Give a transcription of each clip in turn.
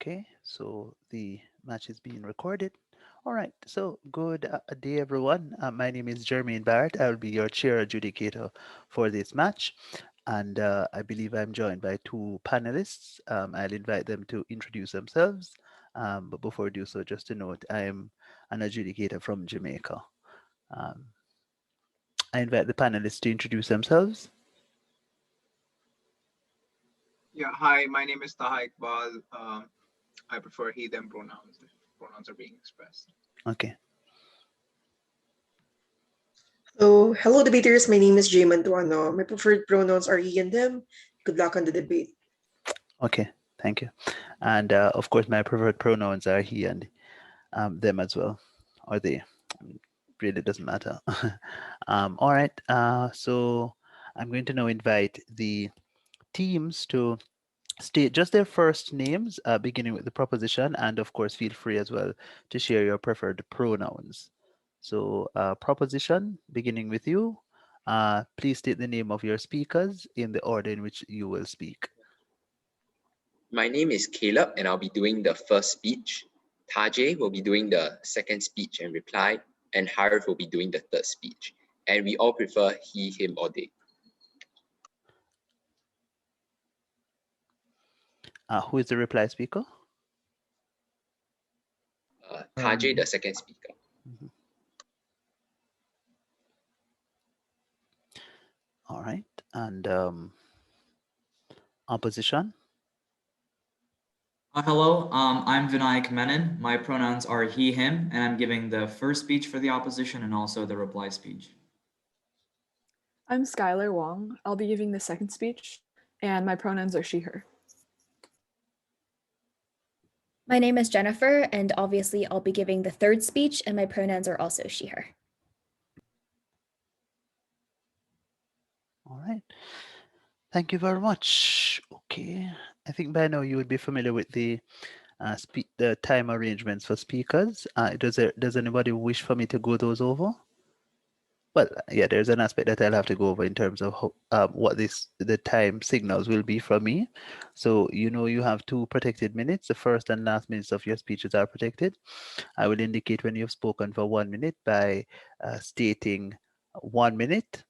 Okay, so the match is being recorded. All right, so good day, everyone. My name is Jermaine Barrett. I will be your chair adjudicator for this match. And I believe I'm joined by two panelists. I'll invite them to introduce themselves. But before I do so, just to note, I am an adjudicator from Jamaica. Um, I invite the panelists to introduce themselves. Yeah, hi, my name is Taha Iqbal. I prefer he, them pronouns if pronouns are being expressed. Okay, So, hello debaters, my name is Jay Mantuano. My preferred pronouns are he and them. Good luck on the debate. okay, thank you. And of course, my preferred pronouns are he and them as well, or they. Really doesn't matter. All right, so I'm going to now invite the teams to state just their first names, beginning with the proposition, and of course, feel free as well to share your preferred pronouns. So, proposition, beginning with you. Please state the name of your speakers in the order in which you will speak. My name is Caleb, and I'll be doing the first speech. Tajay will be doing the second speech and reply, and Harith will be doing the third speech. And we all prefer he, him, or they. Who is the reply speaker? Tajay, the second speaker. Mhm. All right, and opposition. Hello, I'm Vinayak Menon. My pronouns are he, him, and I'm giving the first speech for the opposition and also the reply speech. I'm Skylar Wong. I'll be giving the second speech, and my pronouns are she, her. My name is Jennifer, and obviously I'll be giving the third speech, and my pronouns are also she, her. All right. Thank you very much. Okay. I think by now you would be familiar with the the time arrangements for speakers. Does anybody wish for me to go those over? Well, yeah, there's an aspect that I'll have to go over in terms of what the time signals will be from me. So you have 2 protected minutes. The first and last minutes of your speeches are protected. I will indicate when you've spoken for 1 minute by stating 1 minute.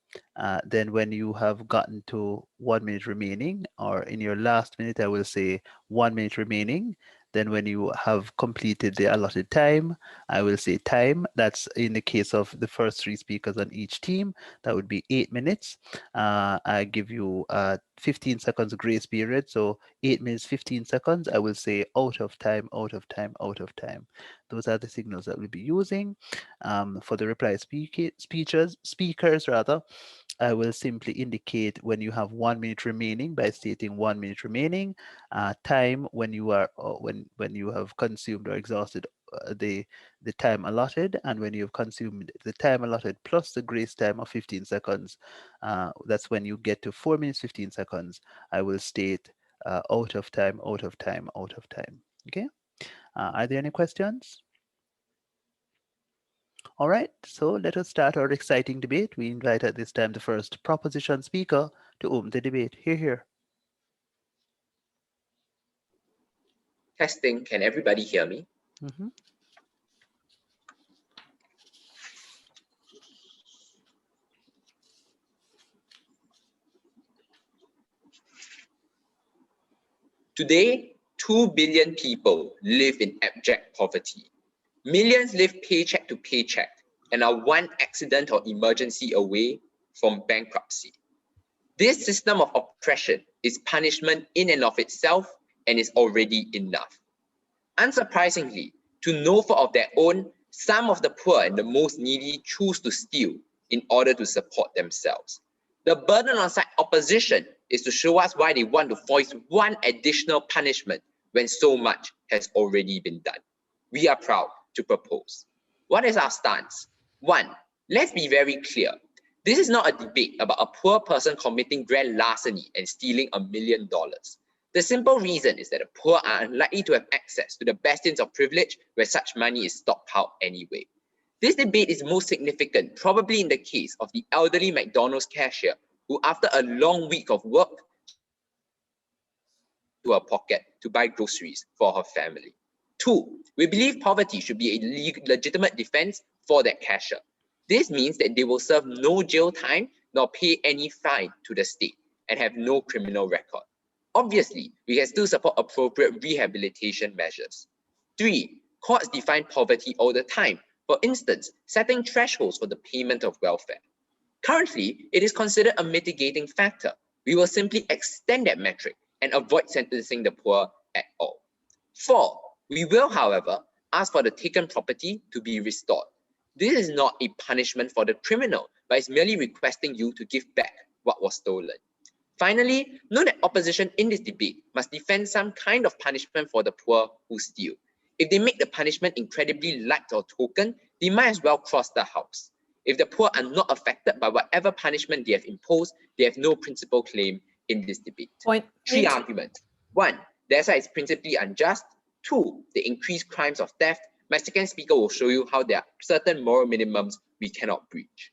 Then when you have gotten to 1 minute remaining, or in your last minute, I will say 1 minute remaining. Then when you have completed the allotted time, I will say time. That's in the case of the first 3 speakers on each team. That would be 8 minutes. I give you 15 seconds grace period. So 8 minutes, 15 seconds. I will say out of time, out of time, out of time. Those are the signals that we'll be using. For the reply speakers rather, I will simply indicate when you have 1 minute remaining by stating 1 minute remaining. Time when you are when you have consumed or exhausted the time allotted, and when you've consumed the time allotted plus the grace time of 15 seconds, that's when you get to 4 minutes 15 seconds. I will state out of time, out of time, out of time. Okay. Are there any questions? All right, so let us start our exciting debate. We invite at this time the first proposition speaker to open the debate. Here. Testing, can everybody hear me? Mm-hmm. Today, 2 billion people live in abject poverty. Millions live paycheck to paycheck and are one accident or emergency away from bankruptcy. This system of oppression is punishment in and of itself and is already enough. Unsurprisingly, to no fault of their own, some of the poor and the most needy choose to steal in order to support themselves. The burden on side opposition is to show us why they want to voice one additional punishment when so much has already been done. We are proud to propose. What is our stance? 1. Let's be very clear. This is not a debate about a poor person committing grand larceny and stealing $1 million. The simple reason is that the poor are unlikely to have access to the bastions of privilege where such money is stockpiled anyway. This debate is most significant probably in the case of the elderly McDonald's cashier who, after a long week of work, to her pocket to buy groceries for her family. 2, we believe poverty should be a legitimate defense for that cashier. This means that they will serve no jail time nor pay any fine to the state and have no criminal record. Obviously, we can still support appropriate rehabilitation measures. 3, courts define poverty all the time, for instance, setting thresholds for the payment of welfare. Currently, it is considered a mitigating factor. We will simply extend that metric and avoid sentencing the poor at all. 4, we will, however, ask for the taken property to be restored. This is not a punishment for the criminal, but is merely requesting you to give back what was stolen. Finally, note that opposition in this debate must defend some kind of punishment for the poor who steal. If they make the punishment incredibly light or token, they might as well cross the house. If the poor are not affected by whatever punishment they have imposed, they have no principal claim in this debate. Point. 3 arguments. 1, the SI is principally unjust. 2, the increased crimes of theft. My second speaker will show you how there are certain moral minimums we cannot breach.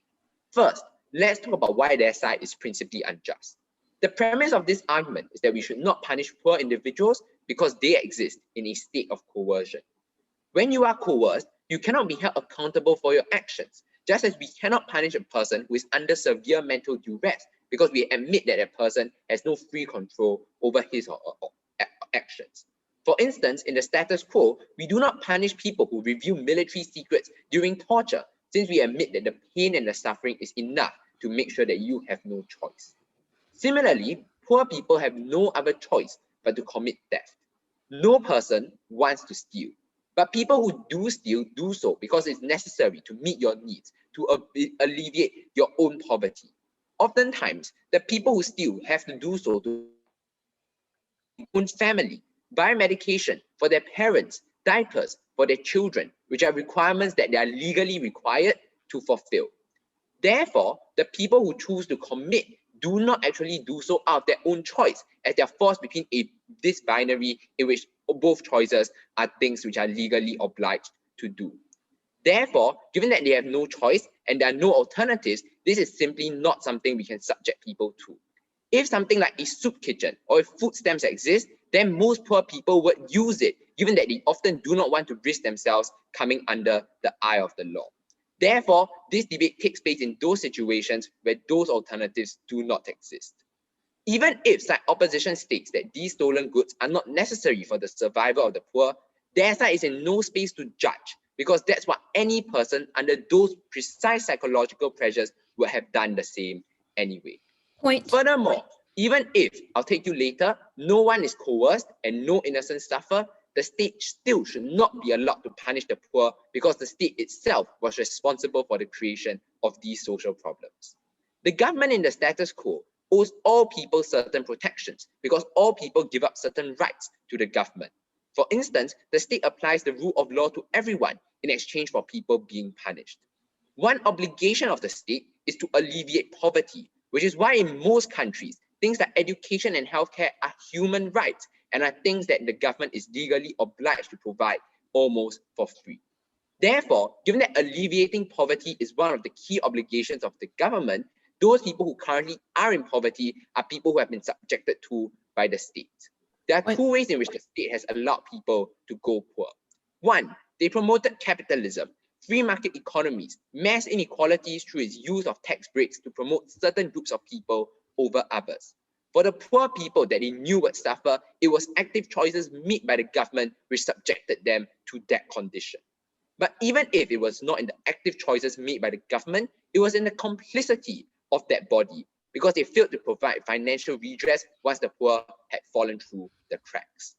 First, let's talk about why the SI is principally unjust. The premise of this argument is that we should not punish poor individuals because they exist in a state of coercion. When you are coerced, you cannot be held accountable for your actions, just as we cannot punish a person who is under severe mental duress because we admit that a person has no free control over his or her actions. For instance, in the status quo, we do not punish people who reveal military secrets during torture, since we admit that the pain and the suffering is enough to make sure that you have no choice. Similarly, poor people have no other choice but to commit theft. No person wants to steal, but people who do steal do so because it's necessary to meet your needs, to alleviate your own poverty. Oftentimes, the people who steal have to do so to their own family, buy medication for their parents, diapers for their children, which are requirements that they are legally required to fulfill. Therefore, the people who choose to commit do not actually do so out of their own choice, as they are forced between this binary in which both choices are things which are legally obliged to do. Therefore, given that they have no choice and there are no alternatives, this is simply not something we can subject people to. If something like a soup kitchen or if food stamps exist, then most poor people would use it, given that they often do not want to risk themselves coming under the eye of the law. Therefore, this debate takes place in those situations where those alternatives do not exist. Even if side opposition states that these stolen goods are not necessary for the survival of the poor, their side is in no space to judge, because that's what any person under those precise psychological pressures would have done the same anyway. Point. Furthermore, even if, I'll take you later, no one is coerced and no innocents suffer, the state still should not be allowed to punish the poor because the state itself was responsible for the creation of these social problems. The government in the status quo owes all people certain protections because all people give up certain rights to the government. For instance, the state applies the rule of law to everyone in exchange for people being punished. One obligation of the state is to alleviate poverty, which is why in most countries, things like education and healthcare are human rights and are things that the government is legally obliged to provide almost for free. Therefore, given that alleviating poverty is one of the key obligations of the government, those people who currently are in poverty are people who have been subjected to by the state. There are two ways in which the state has allowed people to go poor. One, they promoted capitalism, free market economies, mass inequalities through its use of tax breaks to promote certain groups of people over others. For the poor people that they knew would suffer, it was active choices made by the government which subjected them to that condition. But even if it was not in the active choices made by the government, it was in the complicity of that body because they failed to provide financial redress once the poor had fallen through the cracks.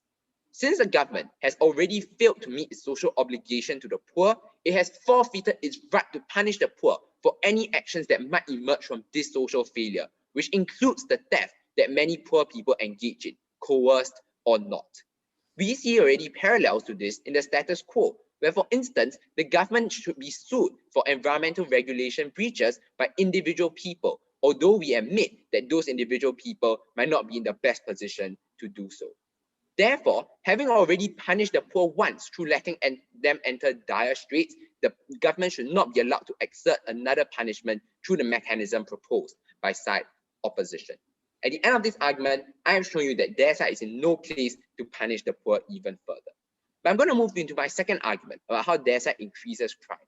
Since the government has already failed to meet its social obligation to the poor, it has forfeited its right to punish the poor for any actions that might emerge from this social failure, which includes the theft that many poor people engage in, coerced or not. We see already parallels to this in the status quo, where, for instance, the government should be sued for environmental regulation breaches by individual people, although we admit that those individual people might not be in the best position to do so. Therefore, having already punished the poor once through letting them enter dire straits, the government should not be allowed to exert another punishment through the mechanism proposed by side opposition. At the end of this argument, I have shown you that their side is in no place to punish the poor even further. But I'm going to move into my second argument about how their side increases crime.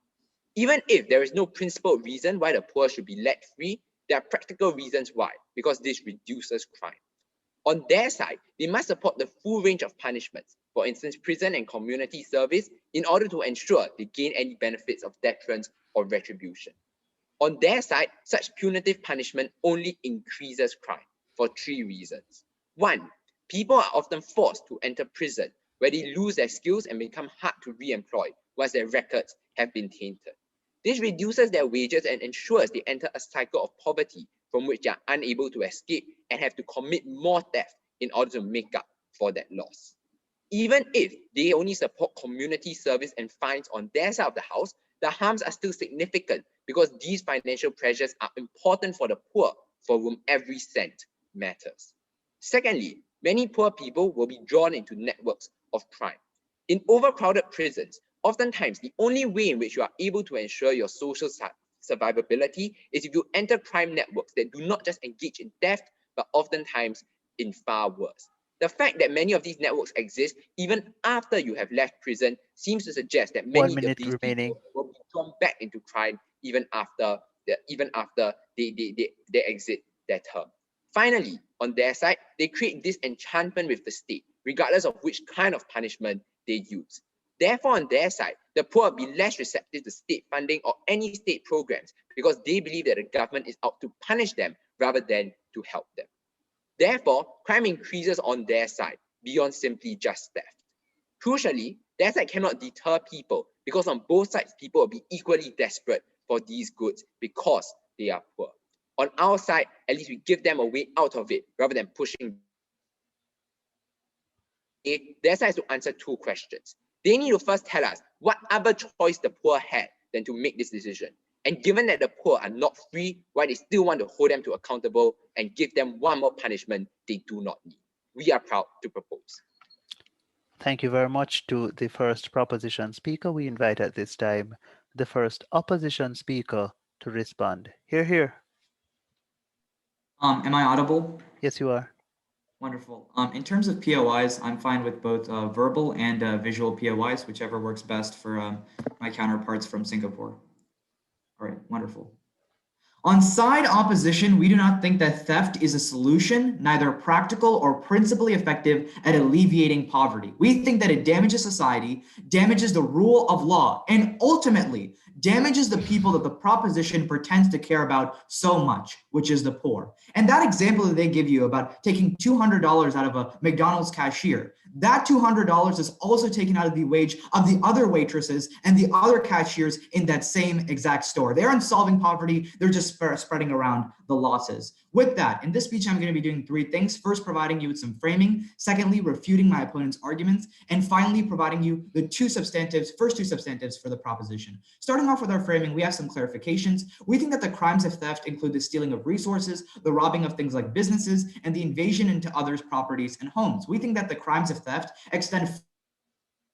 Even if there is no principled reason why the poor should be let free, there are practical reasons why, because this reduces crime. On their side, they must support the full range of punishments, for instance, prison and community service, in order to ensure they gain any benefits of deterrence or retribution. On their side, such punitive punishment only increases crime for three reasons. One, people are often forced to enter prison, where they lose their skills and become hard to re-employ once their records have been tainted. This reduces their wages and ensures they enter a cycle of poverty from which they are unable to escape and have to commit more theft in order to make up for that loss. Even if they only support community service and fines on their side of the house, the harms are still significant because these financial pressures are important for the poor, for whom every cent matters. Secondly, many poor people will be drawn into networks of crime. In overcrowded prisons, oftentimes the only way in which you are able to ensure your social survivability is if you enter crime networks that do not just engage in theft, but oftentimes in far worse. The fact that many of these networks exist even after you have left prison seems to suggest that many of these people will be drawn back into crime even after they exit their term. Finally, on their side, they create disenchantment with the state, regardless of which kind of punishment they use. Therefore, on their side, the poor will be less receptive to state funding or any state programs because they believe that the government is out to punish them rather than to help them. Therefore, crime increases on their side beyond simply just theft. Crucially, their side cannot deter people because on both sides, people will be equally desperate for these goods because they are poor. On our side, at least we give them a way out of it rather than pushing. Their side has to answer two questions. They need to first tell us what other choice the poor had than to make this decision. And given that the poor are not free, why they still want to hold them to accountable and give them one more punishment they do not need. We are proud to propose. Thank you very much to the first proposition speaker. We invite at this time the first opposition speaker to respond. Hear, hear. Am I audible? Yes, you are. Wonderful. In terms of POIs, I'm fine with both verbal and visual POIs, whichever works best for my counterparts from Singapore. All right, wonderful. On side opposition, we do not think that theft is a solution, neither practical or principally effective at alleviating poverty. We think that it damages society, damages the rule of law, and ultimately damages the people that the proposition pretends to care about so much, which is the poor. And that example that they give you about taking $200 out of a McDonald's cashier, that $200 is also taken out of the wage of the other waitresses and the other cashiers in that same exact store. They aren't solving poverty, they're just spreading around the losses. With that, in this speech, I'm going to be doing three things. First, providing you with some framing. Secondly, refuting my opponent's arguments. And finally, providing you the first two substantives for the proposition. Starting off with our framing, we have some clarifications. We think that the crimes of theft include the stealing of resources, the robbing of things like businesses, and the invasion into others' properties and homes. We think that the crimes of theft extend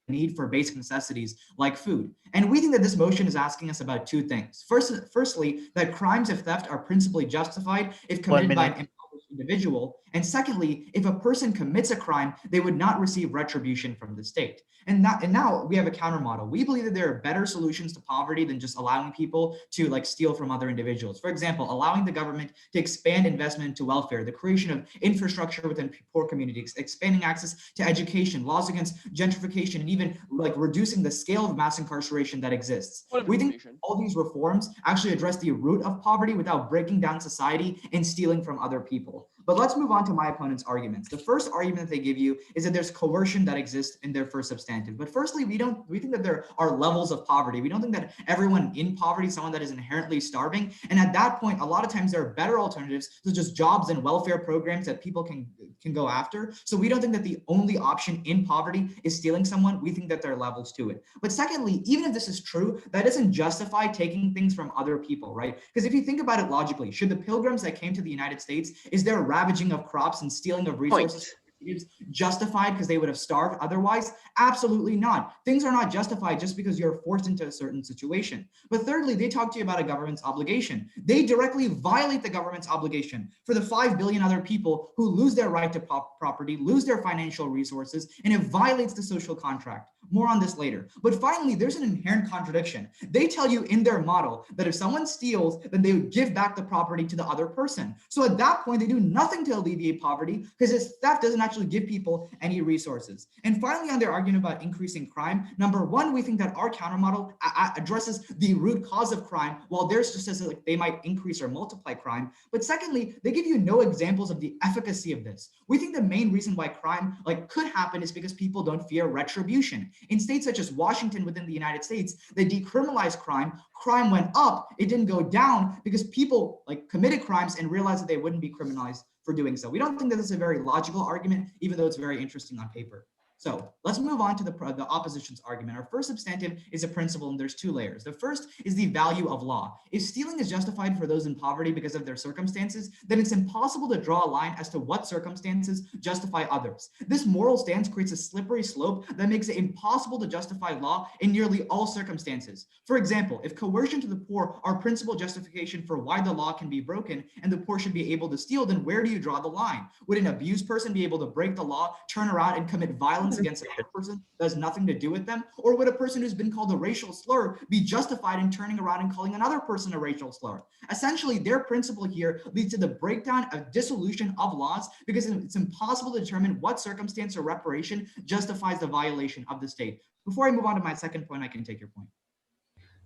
need for basic necessities like food. And we think that this motion is asking us about two things. Firstly, that crimes of theft are principally justified if committed by an impoverished individual. And secondly, if a person commits a crime, they would not receive retribution from the state. And now we have a counter model. We believe that there are better solutions to poverty than just allowing people to steal from other individuals. For example, allowing the government to expand investment into welfare, the creation of infrastructure within poor communities, expanding access to education, laws against gentrification, and even reducing the scale of mass incarceration that exists. We think all these reforms actually address the root of poverty without breaking down society and stealing from other people. But let's move on to my opponent's arguments. The first argument that they give you is that there's coercion that exists in their first substantive. But firstly, we think that there are levels of poverty. We don't think that everyone in poverty is someone that is inherently starving. And at that point, a lot of times there are better alternatives, such as jobs and welfare programs that people can go after. So we don't think that the only option in poverty is stealing someone. We think that there are levels to it. But secondly, even if this is true, that doesn't justify taking things from other people, right? Because if you think about it logically, should the pilgrims that came to the United States, is there ravaging of crops and stealing of resources natives justified because they would have starved otherwise? Absolutely not. Things are not justified just because you're forced into a certain situation. But thirdly, they talk to you about a government's obligation. They directly violate the government's obligation for the 5 billion other people who lose their right to property, lose their financial resources, and it violates the social contract. More on this later. But finally, there's an inherent contradiction. They tell you in their model that if someone steals, then they would give back the property to the other person. So at that point, they do nothing to alleviate poverty because this theft doesn't actually give people any resources. And finally, on their argument about increasing crime, number one, we think that our counter model addresses the root cause of crime, while theirs just says like they might increase or multiply crime. But secondly, they give you no examples of the efficacy of this. We think the main reason why crime could happen is because people don't fear retribution. In states such as Washington within the United States, they decriminalized crime. Crime went up, it didn't go down because people committed crimes and realized that they wouldn't be criminalized for doing so. We don't think that this is a very logical argument, even though it's very interesting on paper. So let's move on to the opposition's argument. Our first substantive is a principle, and there's two layers. The first is the value of law. If stealing is justified for those in poverty because of their circumstances, then it's impossible to draw a line as to what circumstances justify others. This moral stance creates a slippery slope that makes it impossible to justify law in nearly all circumstances. For example, if coercion to the poor are principal justification for why the law can be broken and the poor should be able to steal, then where do you draw the line? Would an abused person be able to break the law, turn around and commit violence against another person that has nothing to do with them? Or would a person who's been called a racial slur be justified in turning around and calling another person a racial slur? Essentially, their principle here leads to the breakdown of dissolution of laws because it's impossible to determine what circumstance or reparation justifies the violation of the state. Before I move on to my second point, I can take your point.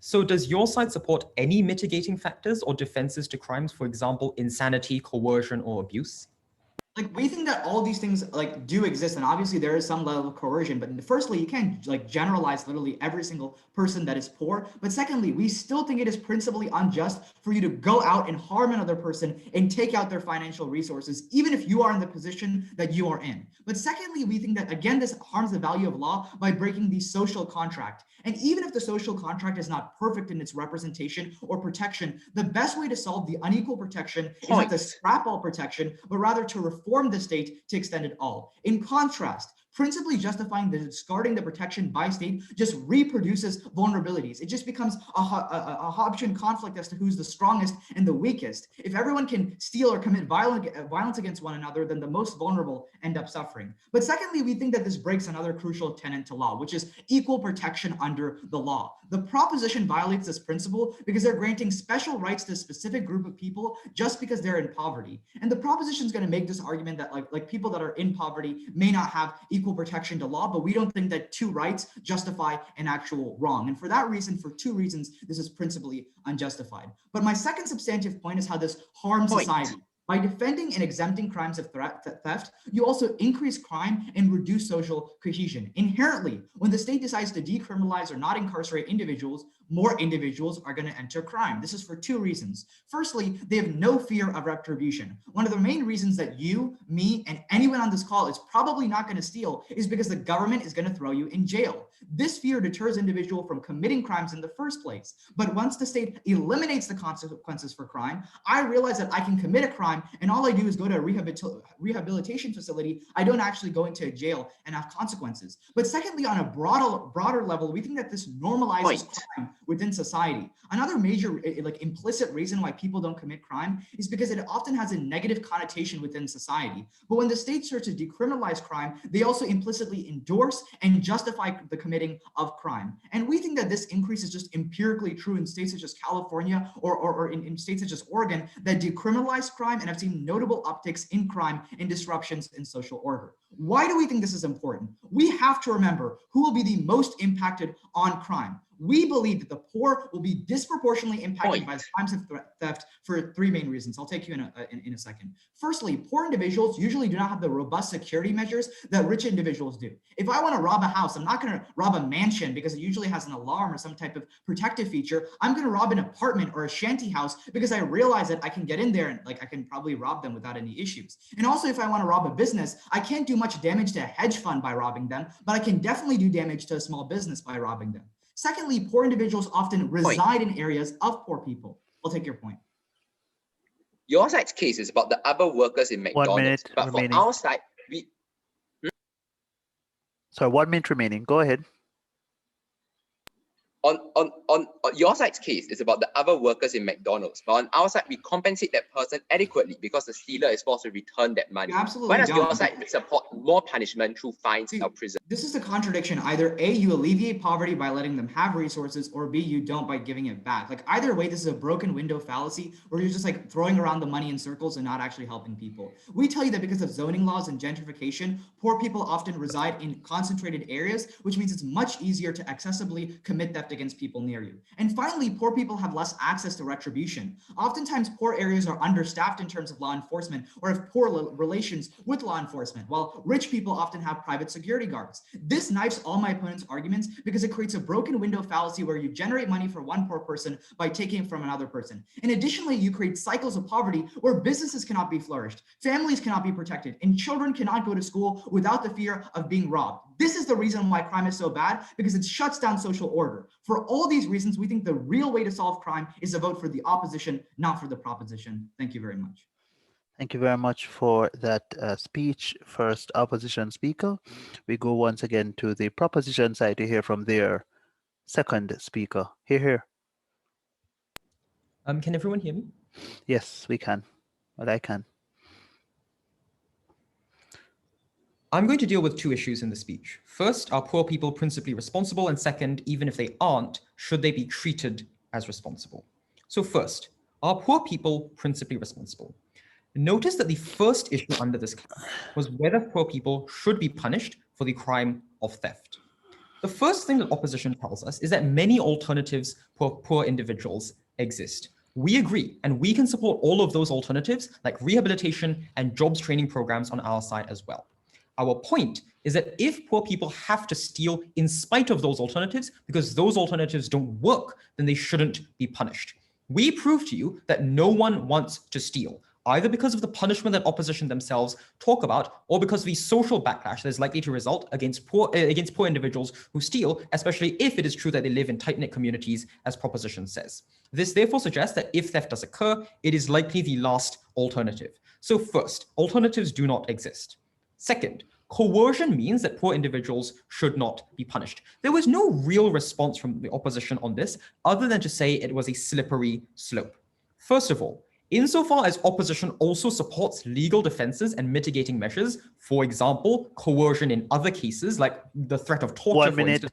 So does your side support any mitigating factors or defenses to crimes, for example, insanity, coercion, or abuse? We think that all these things do exist, and obviously there is some level of coercion, but firstly, you can't generalize literally every single person that is poor. But secondly, we still think it is principally unjust for you to go out and harm another person and take out their financial resources, even if you are in the position that you are in. But secondly, we think that again, this harms the value of law by breaking the social contract. And even if the social contract is not perfect in its representation or protection, the best way to solve the unequal protection is not to scrap all protection, but rather to reform the state to extend it all. In contrast, principally justifying the discarding the protection by state just reproduces vulnerabilities. It just becomes a Hobbesian conflict as to who's the strongest and the weakest. If everyone can steal or commit violence against one another, then the most vulnerable end up suffering. But secondly, we think that this breaks another crucial tenet to law, which is equal protection under the law. The proposition violates this principle because they're granting special rights to a specific group of people just because they're in poverty. And the proposition is going to make this argument that like people that are in poverty may not have equal protection to law, but we don't think that two rights justify an actual wrong. And for that reason, for two reasons, this is principally unjustified. But my second substantive point is how this harms society. By defending and exempting crimes of theft, you also increase crime and reduce social cohesion. Inherently, when the state decides to decriminalize or not incarcerate individuals, more individuals are going to enter crime. This is for two reasons. Firstly, they have no fear of retribution. One of the main reasons that you, me, and anyone on this call is probably not going to steal is because the government is going to throw you in jail. This fear deters individuals from committing crimes in the first place. But once the state eliminates the consequences for crime, I realize that I can commit a crime and all I do is go to a rehabilitation facility. I don't actually go into a jail and have consequences. But secondly, on a broader level, we think that this normalizes crime within society. Another major implicit reason why people don't commit crime is because it often has a negative connotation within society. But when the state starts to decriminalize crime, they also implicitly endorse and justify the committing of crime. And we think that this increase is just empirically true in states such as California or in states such as Oregon that decriminalize crime and have seen notable upticks in crime and disruptions in social order. Why do we think this is important? We have to remember who will be the most impacted on crime. We believe that the poor will be disproportionately impacted by the crimes of theft for three main reasons. I'll take you in a second. Firstly, poor individuals usually do not have the robust security measures that rich individuals do. If I want to rob a house, I'm not going to rob a mansion because it usually has an alarm or some type of protective feature. I'm going to rob an apartment or a shanty house because I realize that I can get in there and I can probably rob them without any issues. And also, if I want to rob a business, I can't do much damage to a hedge fund by robbing them, but I can definitely do damage to a small business by robbing them. Secondly, poor individuals often reside in areas of poor people. I'll take your point. Your side's case is about the other workers in McDonald's, but for our side, Sorry, 1 minute remaining. Go ahead. On your side's case, it's about the other workers in McDonald's. But on our side, we compensate that person adequately because the stealer is forced to return that money. You absolutely Why does your don't. side support more punishment through fines See, or prison? This is the contradiction. Either A, you alleviate poverty by letting them have resources, or B, you don't by giving it back. Like either way, this is a broken window fallacy where you're just like throwing around the money in circles and not actually helping people. We tell you that because of zoning laws and gentrification, poor people often reside in concentrated areas, which means it's much easier to accessibly commit theft against people near you. And finally, poor people have less access to retribution. Oftentimes, poor areas are understaffed in terms of law enforcement or have poor relations with law enforcement, while rich people often have private security guards. This knifes all my opponent's arguments because it creates a broken window fallacy where you generate money for one poor person by taking from another person. And additionally, you create cycles of poverty where businesses cannot be flourished, families cannot be protected, and children cannot go to school without the fear of being robbed. This is the reason why crime is so bad, because it shuts down social order. For all these reasons, we think the real way to solve crime is to vote for the opposition, not for the proposition. Thank you very much. Thank you very much for that speech. First opposition speaker. We go once again to the proposition side to hear from their second speaker. Here. Can everyone hear me? Yes, we can. Well, I can. I'm going to deal with 2 issues in the speech. First, are poor people principally responsible? And second, even if they aren't, should they be treated as responsible? So first, are poor people principally responsible? Notice that the first issue under this class was whether poor people should be punished for the crime of theft. The first thing that opposition tells us is that many alternatives for poor individuals exist. We agree, and we can support all of those alternatives like rehabilitation and jobs training programs on our side as well. Our point is that if poor people have to steal in spite of those alternatives, because those alternatives don't work, then they shouldn't be punished. We prove to you that no one wants to steal, either because of the punishment that opposition themselves talk about, or because of the social backlash that is likely to result against poor individuals who steal, especially if it is true that they live in tight-knit communities, as proposition says. This therefore suggests that if theft does occur, it is likely the last alternative. So first, alternatives do not exist. Second, coercion means that poor individuals should not be punished. There was no real response from the opposition on this, other than to say it was a slippery slope. First of all, insofar as opposition also supports legal defenses and mitigating measures, for example, coercion in other cases like the threat of torture, 1 for minute. instance,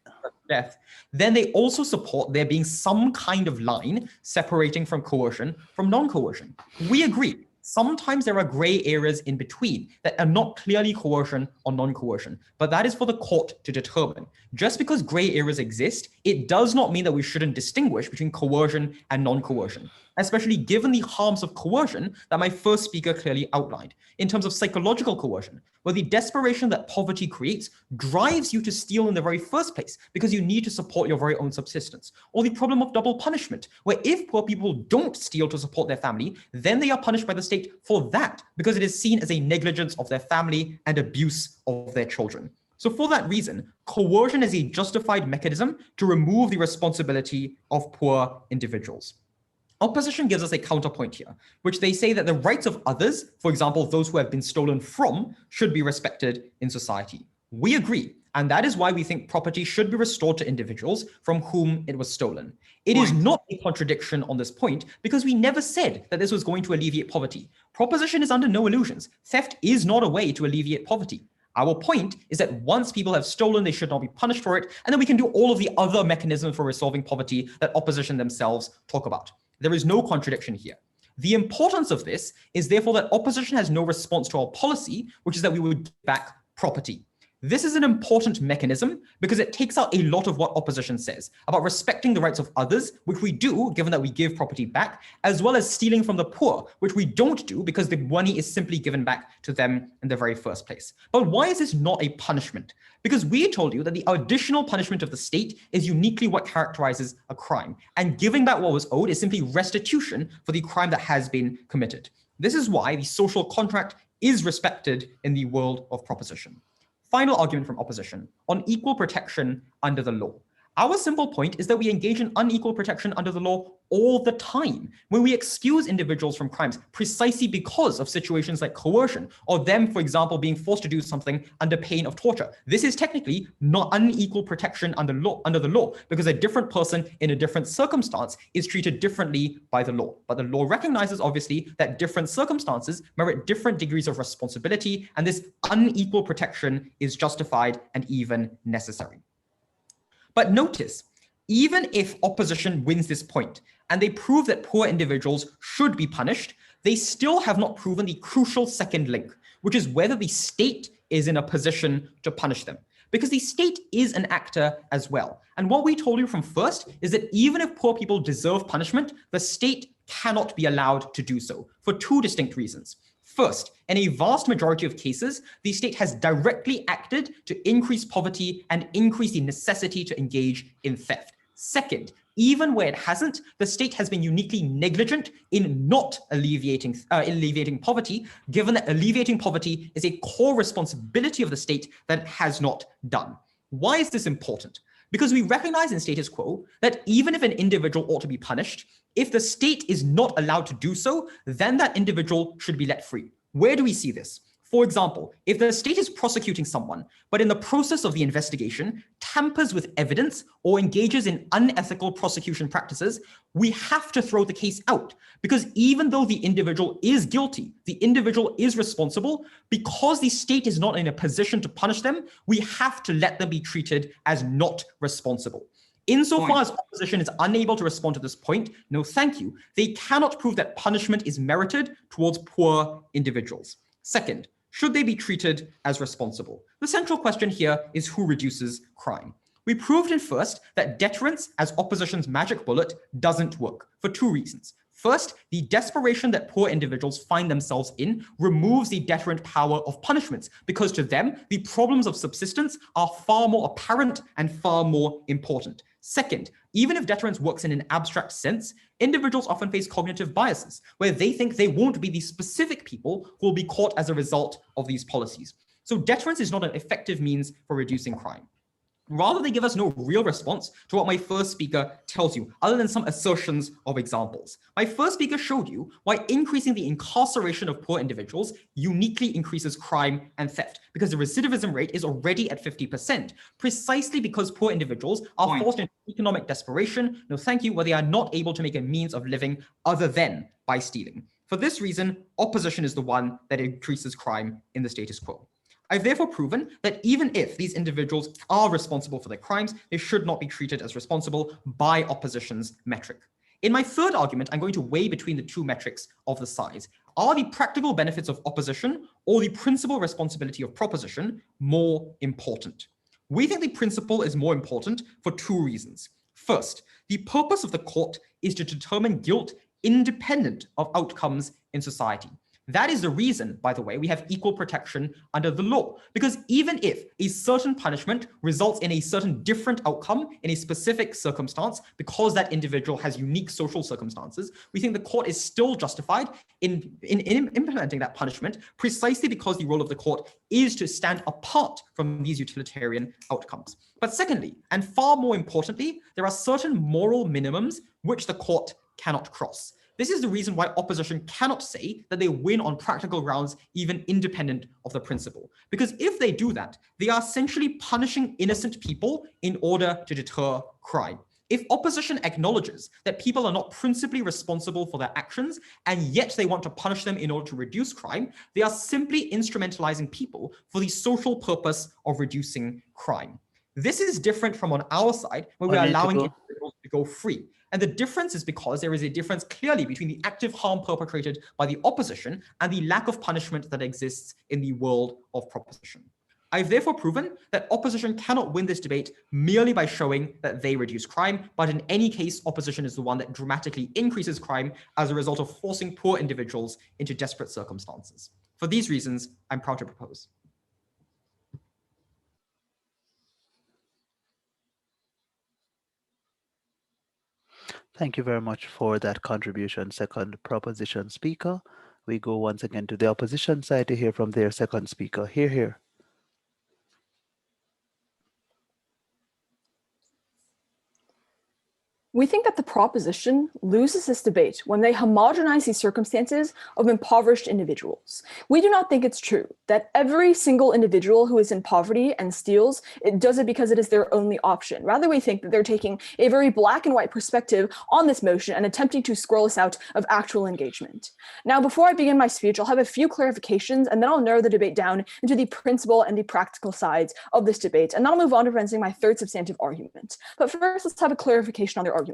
death, then they also support there being some kind of line separating from coercion from non-coercion. We agree. Sometimes there are gray areas in between that are not clearly coercion or non-coercion, but that is for the court to determine. Just because gray areas exist, it does not mean that we shouldn't distinguish between coercion and non-coercion, especially given the harms of coercion that my first speaker clearly outlined, in terms of psychological coercion, where the desperation that poverty creates drives you to steal in the very first place because you need to support your very own subsistence, or the problem of double punishment, where if poor people don't steal to support their family, then they are punished by the state for that because it is seen as a negligence of their family and abuse of their children. So for that reason, coercion is a justified mechanism to remove the responsibility of poor individuals. Opposition gives us a counterpoint here, which they say that the rights of others, for example, those who have been stolen from, should be respected in society. We agree, and that is why we think property should be restored to individuals from whom it was stolen. It is not a contradiction on this point because we never said that this was going to alleviate poverty. Proposition is under no illusions. Theft is not a way to alleviate poverty. Our point is that once people have stolen, they should not be punished for it, and then we can do all of the other mechanisms for resolving poverty that opposition themselves talk about. There is no contradiction here. The importance of this is therefore that opposition has no response to our policy, which is that we would give back property. This is an important mechanism because it takes out a lot of what opposition says about respecting the rights of others, which we do, given that we give property back, as well as stealing from the poor, which we don't do because the money is simply given back to them in the very first place. But why is this not a punishment? Because we told you that the additional punishment of the state is uniquely what characterizes a crime, and giving back what was owed is simply restitution for the crime that has been committed. This is why the social contract is respected in the world of proposition. Final argument from opposition on equal protection under the law. Our simple point is that we engage in unequal protection under the law all the time when we excuse individuals from crimes precisely because of situations like coercion or them, for example, being forced to do something under pain of torture. This is technically not unequal protection under the law because a different person in a different circumstance is treated differently by the law. But the law recognizes, obviously, that different circumstances merit different degrees of responsibility, and this unequal protection is justified and even necessary. But notice, even if opposition wins this point and they prove that poor individuals should be punished, they still have not proven the crucial second link, which is whether the state is in a position to punish them. Because the state is an actor as well. And what we told you from first is that even if poor people deserve punishment, the state cannot be allowed to do so for two distinct reasons. First, in a vast majority of cases, the state has directly acted to increase poverty and increase the necessity to engage in theft. Second, even where it hasn't, the state has been uniquely negligent in not alleviating poverty, given that alleviating poverty is a core responsibility of the state that it has not done. Why is this important? Because we recognize in status quo that even if an individual ought to be punished, if the state is not allowed to do so, then that individual should be let free. Where do we see this? For example, if the state is prosecuting someone, but in the process of the investigation tampers with evidence or engages in unethical prosecution practices, we have to throw the case out because even though the individual is guilty, the individual is responsible, because the state is not in a position to punish them, we have to let them be treated as not responsible. Insofar as opposition is unable to respond to this point, no thank you. They cannot prove that punishment is merited towards poor individuals. Second, should they be treated as responsible? The central question here is who reduces crime. We proved in first that deterrence as opposition's magic bullet doesn't work for two reasons. First, the desperation that poor individuals find themselves in removes the deterrent power of punishments because to them, the problems of subsistence are far more apparent and far more important. Second, even if deterrence works in an abstract sense, individuals often face cognitive biases where they think they won't be the specific people who will be caught as a result of these policies. So deterrence is not an effective means for reducing crime. Rather, they give us no real response to what my first speaker tells you, other than some assertions of examples. My first speaker showed you why increasing the incarceration of poor individuals uniquely increases crime and theft, because the recidivism rate is already at 50%, precisely because poor individuals are forced into economic desperation, no thank you, where they are not able to make a means of living other than by stealing. For this reason, opposition is the one that increases crime in the status quo. I've therefore proven that even if these individuals are responsible for their crimes, they should not be treated as responsible by opposition's metric. In my third argument, I'm going to weigh between the two metrics of the size. Are the practical benefits of opposition or the principal responsibility of proposition more important? We think the principle is more important for two reasons. First, the purpose of the court is to determine guilt independent of outcomes in society. That is the reason, by the way, we have equal protection under the law, because even if a certain punishment results in a certain different outcome in a specific circumstance, because that individual has unique social circumstances, we think the court is still justified in implementing that punishment precisely because the role of the court is to stand apart from these utilitarian outcomes. But secondly, and far more importantly, there are certain moral minimums which the court cannot cross. This is the reason why opposition cannot say that they win on practical grounds, even independent of the principle. Because if they do that, they are essentially punishing innocent people in order to deter crime. If opposition acknowledges that people are not principally responsible for their actions, and yet they want to punish them in order to reduce crime, they are simply instrumentalizing people for the social purpose of reducing crime. This is different from on our side, where we are allowing individuals to go free. And the difference is because there is a difference clearly between the active harm perpetrated by the opposition and the lack of punishment that exists in the world of proposition. I've therefore proven that opposition cannot win this debate merely by showing that they reduce crime, but in any case, opposition is the one that dramatically increases crime as a result of forcing poor individuals into desperate circumstances. For these reasons, I'm proud to propose. Thank you very much for that contribution, second proposition speaker. We go once again to the opposition side to hear from their second speaker. Hear, hear. We think that the proposition loses this debate when they homogenize the circumstances of impoverished individuals. We do not think it's true that every single individual who is in poverty and steals, it does it because it is their only option. Rather, we think that they're taking a very black and white perspective on this motion and attempting to scroll us out of actual engagement. Now, before I begin my speech, I'll have a few clarifications and then I'll narrow the debate down into the principle and the practical sides of this debate. And then I'll move on to presenting my third substantive argument. But first, let's have a clarification on their arguments.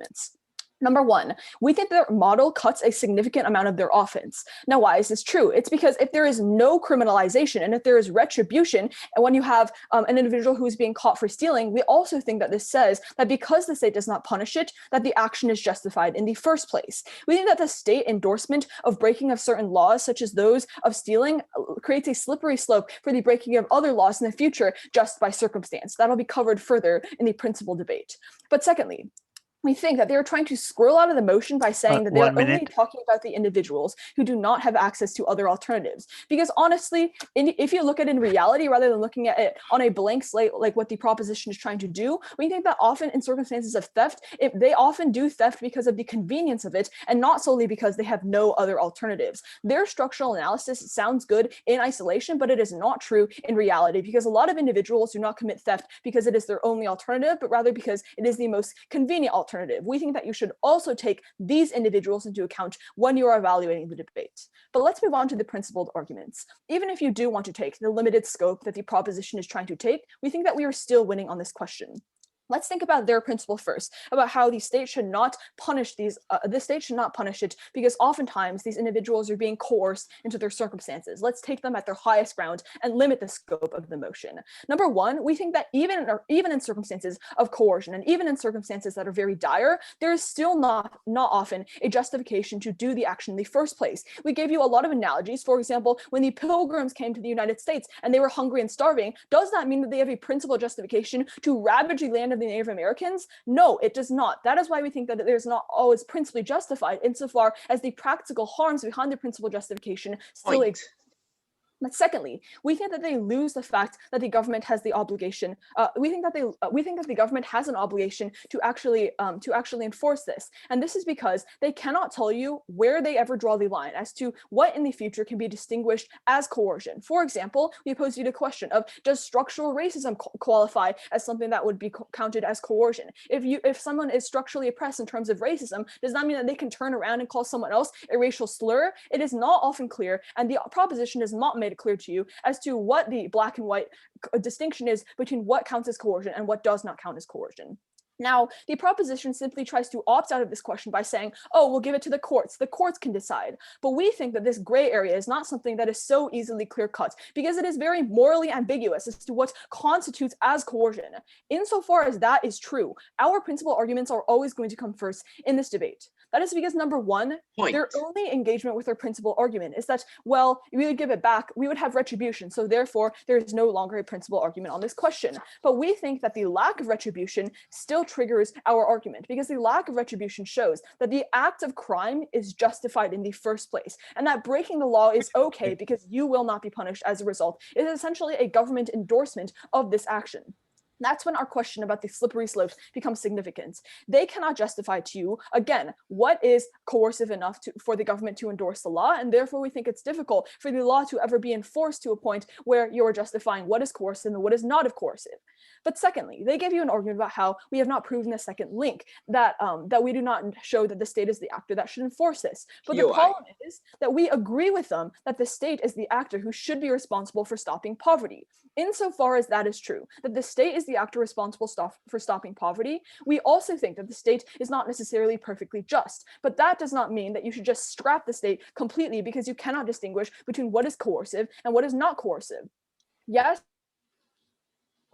Number one, we think their model cuts a significant amount of their offense. Now, why is this true? It's because if there is no criminalization and if there is retribution, and when you have an individual who is being caught for stealing, we also think that this says that because the state does not punish it, that the action is justified in the first place. We think that the state endorsement of breaking of certain laws, such as those of stealing, creates a slippery slope for the breaking of other laws in the future just by circumstance. That'll be covered further in the principal debate. But secondly, we think that they are trying to scroll out of the motion by saying that they're only talking about the individuals who do not have access to other alternatives. Because honestly, if you look at it in reality, rather than looking at it on a blank slate, like what the proposition is trying to do, we think that often in circumstances of theft, they often do theft because of the convenience of it and not solely because they have no other alternatives. Their structural analysis sounds good in isolation, but it is not true in reality because a lot of individuals do not commit theft because it is their only alternative, but rather because it is the most convenient alternative. We think that you should also take these individuals into account when you are evaluating the debate. But let's move on to the principled arguments. Even if you do want to take the limited scope that the proposition is trying to take, we think that we are still winning on this question. Let's think about their principle first, about how the state should not punish the state should not punish it because oftentimes these individuals are being coerced into their circumstances. Let's take them at their highest ground and limit the scope of the motion. Number one, we think that even in circumstances of coercion and even in circumstances that are very dire, there is still not often a justification to do the action in the first place. We gave you a lot of analogies. For example, when the Pilgrims came to the United States and they were hungry and starving, does that mean that they have a principled justification to ravage the land of the Native Americans? No, it does not. That is why we think that there's not always principally justified insofar as the practical harms behind the principal justification still exist. But secondly, we think that they lose the fact that the government has the obligation. We think that the government has an obligation to actually enforce this, and this is because they cannot tell you where they ever draw the line as to what in the future can be distinguished as coercion. For example, we pose you the question of, does structural racism qualify as something that would be counted as coercion? If someone is structurally oppressed in terms of racism, does that mean that they can turn around and call someone else a racial slur? It is not often clear, and the proposition is not made clear to you as to what the black and white distinction is between what counts as coercion and what does not count as coercion. Now, the proposition simply tries to opt out of this question by saying, oh, we'll give it to the courts can decide. But we think that this gray area is not something that is so easily clear-cut because it is very morally ambiguous as to what constitutes as coercion. Insofar as that is true, our principal arguments are always going to come first in this debate. That is because, number one, their only engagement with their principal argument is that, well, we would give it back, we would have retribution, so therefore there is no longer a principal argument on this question. But we think that the lack of retribution still triggers our argument because the lack of retribution shows that the act of crime is justified in the first place and that breaking the law is okay because you will not be punished as a result. It is essentially a government endorsement of this action. That's when our question about the slippery slopes becomes significant. They cannot justify to you, again, what is coercive enough for the government to endorse the law, and therefore we think it's difficult for the law to ever be enforced to a point where you're justifying what is coercive and what is not coercive. But secondly, they give you an argument about how we have not proven the second link, that we do not show that the state is the actor that should enforce this. But the problem is that we agree with them that the state is the actor who should be responsible for stopping poverty. Insofar as that is true, that the state is the actor responsible for stopping poverty, we also think that the state is not necessarily perfectly just. But that does not mean that you should just scrap the state completely because you cannot distinguish between what is coercive and what is not coercive. Yes,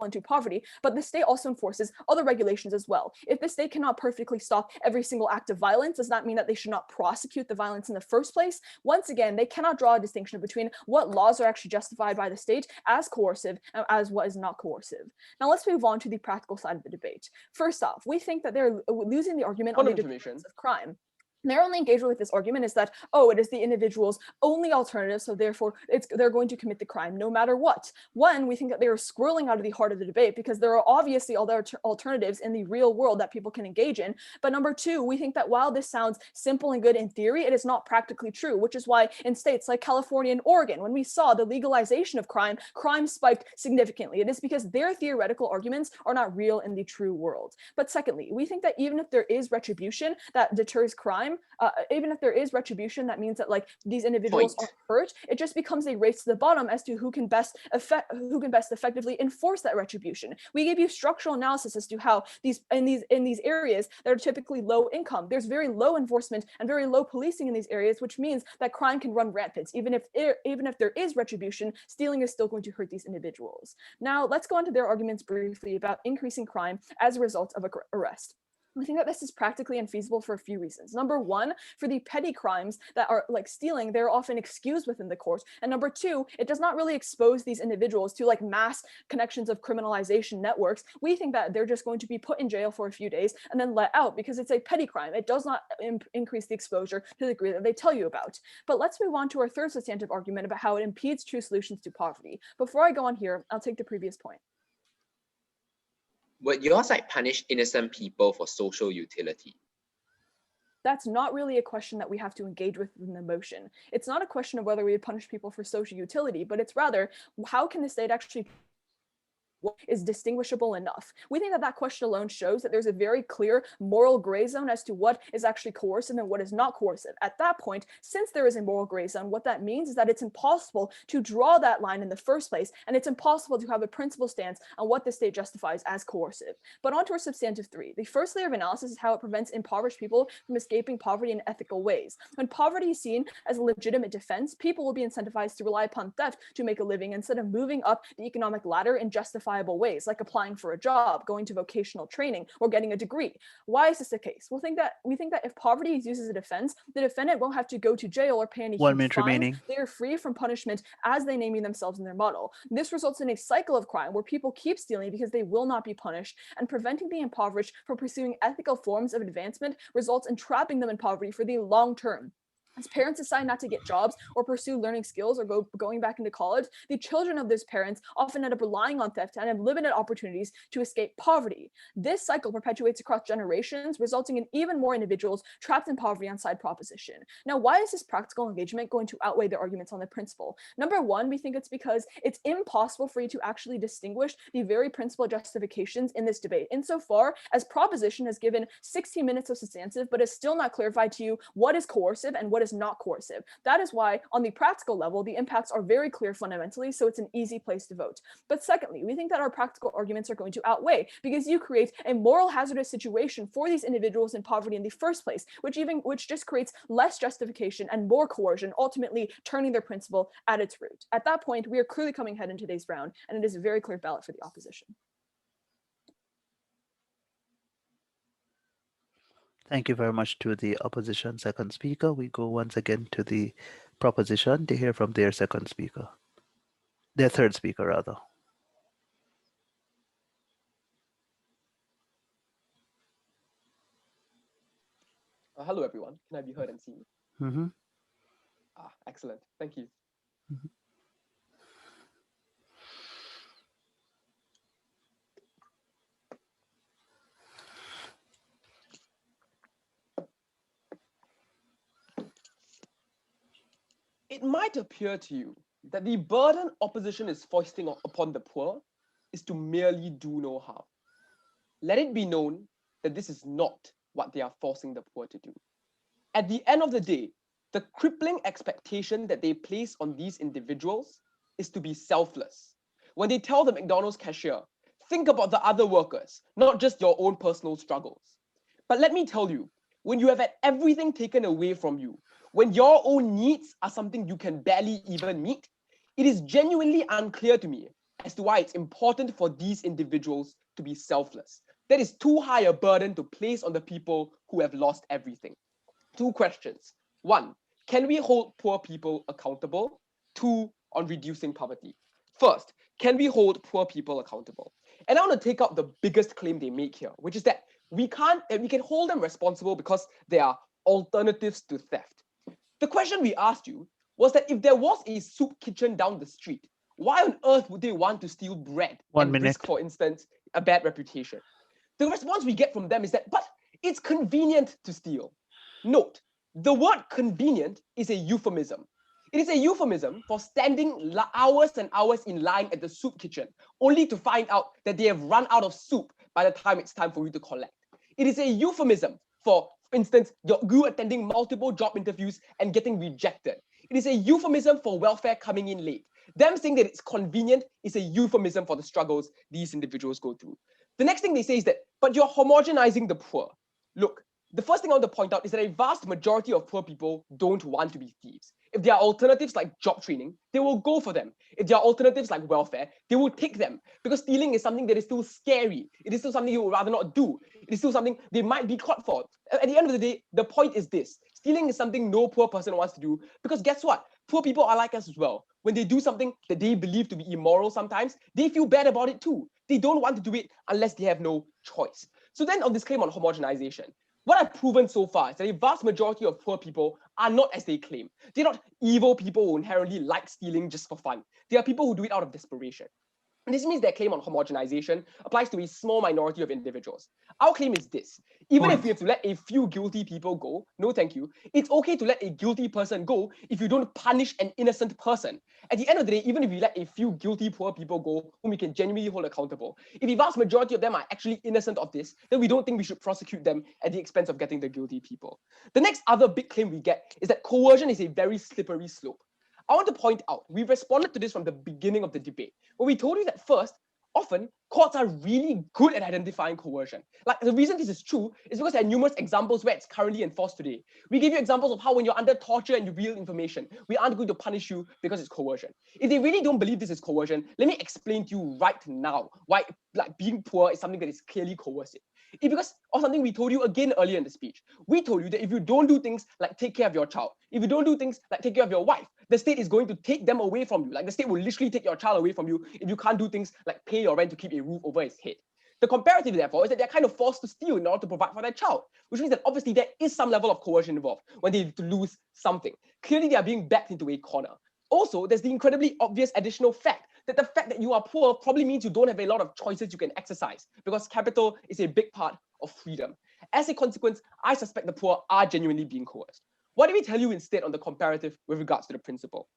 into poverty, but the state also enforces other regulations as well. If the state cannot perfectly stop every single act of violence, does that mean that they should not prosecute the violence in the first place? Once again, they cannot draw a distinction between what laws are actually justified by the state as coercive and as what is not coercive. Now let's move on to the practical side of the debate. First off, we think that they're losing the argument on the definitions of crime. Their only engagement with this argument is that, oh, it is the individual's only alternative, so therefore they're going to commit the crime no matter what. One, we think that they are squirreling out of the heart of the debate because there are obviously other alternatives in the real world that people can engage in. But number two, we think that while this sounds simple and good in theory, it is not practically true, which is why in states like California and Oregon, when we saw the legalization of crime, crime spiked significantly. It is because their theoretical arguments are not real in the true world. But secondly, we think that even if there is retribution that deters crime, even if there is retribution, that means that like these individuals Point. are hurt. It just becomes a race to the bottom as to who can best effectively enforce that retribution. We gave you structural analysis as to how in these areas that are typically low income, there's very low enforcement and very low policing in these areas, which means that crime can run rampant. Even if there is retribution, stealing is still going to hurt these individuals. Now let's go into their arguments briefly about increasing crime as a result of arrest. We think that this is practically infeasible for a few reasons. Number one, for the petty crimes that are like stealing, they're often excused within the court. And number two, it does not really expose these individuals to like mass connections of criminalization networks. We think that they're just going to be put in jail for a few days and then let out because it's a petty crime. It does not increase the exposure to the degree that they tell you about. But let's move on to our third substantive argument about how it impedes true solutions to poverty. Before I go on here, I'll take the previous point. Would your side punish innocent people for social utility? That's not really a question that we have to engage with in the motion. It's not a question of whether we would punish people for social utility, but it's rather, how can the state actually is distinguishable enough? We think that that question alone shows that there's a very clear moral gray zone as to what is actually coercive and what is not coercive. At that point, since there is a moral gray zone, what that means is that it's impossible to draw that line in the first place, and it's impossible to have a principled stance on what the state justifies as coercive. But on to our substantive three. The first layer of analysis is how it prevents impoverished people from escaping poverty in ethical ways. When poverty is seen as a legitimate defense, people will be incentivized to rely upon theft to make a living instead of moving up the economic ladder in justifiable ways, like applying for a job, going to vocational training, or getting a degree. Why is this the case? We think that if poverty is used as a defense, the defendant won't have to go to jail or pay any huge 1 minute fine. remaining. They are free from punishment as they naming themselves in their model. This results in a cycle of crime where people keep stealing because they will not be punished, and preventing the impoverished from pursuing ethical forms of advancement results in trapping them in poverty for the long term. As parents decide not to get jobs or pursue learning skills or going back into college, the children of those parents often end up relying on theft and have limited opportunities to escape poverty. This cycle perpetuates across generations, resulting in even more individuals trapped in poverty on side proposition. Now, why is this practical engagement going to outweigh the arguments on the principle? Number one, we think it's because it's impossible for you to actually distinguish the very principled justifications in this debate, insofar as proposition has given 16 minutes of substantive, but has still not clarified to you what is coercive and what is not coercive. That is why, on the practical level, the impacts are very clear fundamentally, so it's an easy place to vote. But secondly, we think that our practical arguments are going to outweigh, because you create a moral hazardous situation for these individuals in poverty in the first place, which just creates less justification and more coercion, ultimately turning their principle at its root. At that point, we are clearly coming ahead in today's round, and it is a very clear ballot for the opposition. Thank you very much to the opposition second speaker. We go once again to the proposition to hear from their second speaker. Their third speaker, rather. Hello, everyone. Can I be heard and seen? Mm-hmm. Excellent. Thank you. Mm-hmm. It might appear to you that the burden opposition is foisting upon the poor is to merely do no harm. Let it be known that this is not what they are forcing the poor to do. At the end of the day, the crippling expectation that they place on these individuals is to be selfless. When they tell the McDonald's cashier, think about the other workers, not just your own personal struggles. But let me tell you, when you have had everything taken away from you, when your own needs are something you can barely even meet, it is genuinely unclear to me as to why it's important for these individuals to be selfless. That is too high a burden to place on the people who have lost everything. Two questions. One, can we hold poor people accountable? Two, on reducing poverty. First, can we hold poor people accountable? And I want to take up the biggest claim they make here, which is that we can hold them responsible because they are alternatives to theft. The question we asked you was that if there was a soup kitchen down the street, why on earth would they want to steal bread 1 and minute. risk, for instance, a bad reputation? The response we get from them is that, but it's convenient to steal. Note, the word convenient is a euphemism. It is a euphemism for standing hours and hours in line at the soup kitchen, only to find out that they have run out of soup by the time it's time for you to collect. It is a euphemism for instance, you attending multiple job interviews and getting rejected. It is a euphemism for welfare coming in late. Them saying that it's convenient is a euphemism for the struggles these individuals go through. The next thing they say is that, but you're homogenizing the poor. Look, the first thing I want to point out is that a vast majority of poor people don't want to be thieves. If there are alternatives like job training, they will go for them. If there are alternatives like welfare, they will take them because stealing is something that is still scary. It is still something you would rather not do. It is still something they might be caught for. At the end of the day, the point is this. Stealing is something no poor person wants to do because guess what? Poor people are like us as well. When they do something that they believe to be immoral sometimes, they feel bad about it too. They don't want to do it unless they have no choice. So then on this claim on homogenization, what I've proven so far is that a vast majority of poor people are not as they claim. They're not evil people who inherently like stealing just for fun. They are people who do it out of desperation. And this means their claim on homogenization applies to a small minority of individuals. Our claim is this. Even if we have to let a few guilty people go, no thank you, it's okay to let a guilty person go if you don't punish an innocent person. At the end of the day, even if we let a few guilty poor people go whom we can genuinely hold accountable, if the vast majority of them are actually innocent of this, then we don't think we should prosecute them at the expense of getting the guilty people. The next other big claim we get is that coercion is a very slippery slope. I want to point out, we responded to this from the beginning of the debate, where we told you that first, often courts are really good at identifying coercion. Like the reason this is true is because there are numerous examples where it's currently enforced today. We give you examples of how when you're under torture and you reveal information, we aren't going to punish you because it's coercion. If they really don't believe this is coercion, let me explain to you right now why like being poor is something that is clearly coercive. It's because of something we told you again earlier in the speech. We told you that if you don't do things like take care of your child, if you don't do things like take care of your wife, the state is going to take them away from you. Like the state will literally take your child away from you if you can't do things like pay your rent to keep a roof over his head. The comparative, therefore, is that they're kind of forced to steal in order to provide for their child, which means that obviously there is some level of coercion involved when they lose something. Clearly, they are being backed into a corner. Also, there's the incredibly obvious additional fact that you are poor probably means you don't have a lot of choices you can exercise because capital is a big part of freedom. As a consequence, I suspect the poor are genuinely being coerced. What did we tell you instead on the comparative with regards to the principle?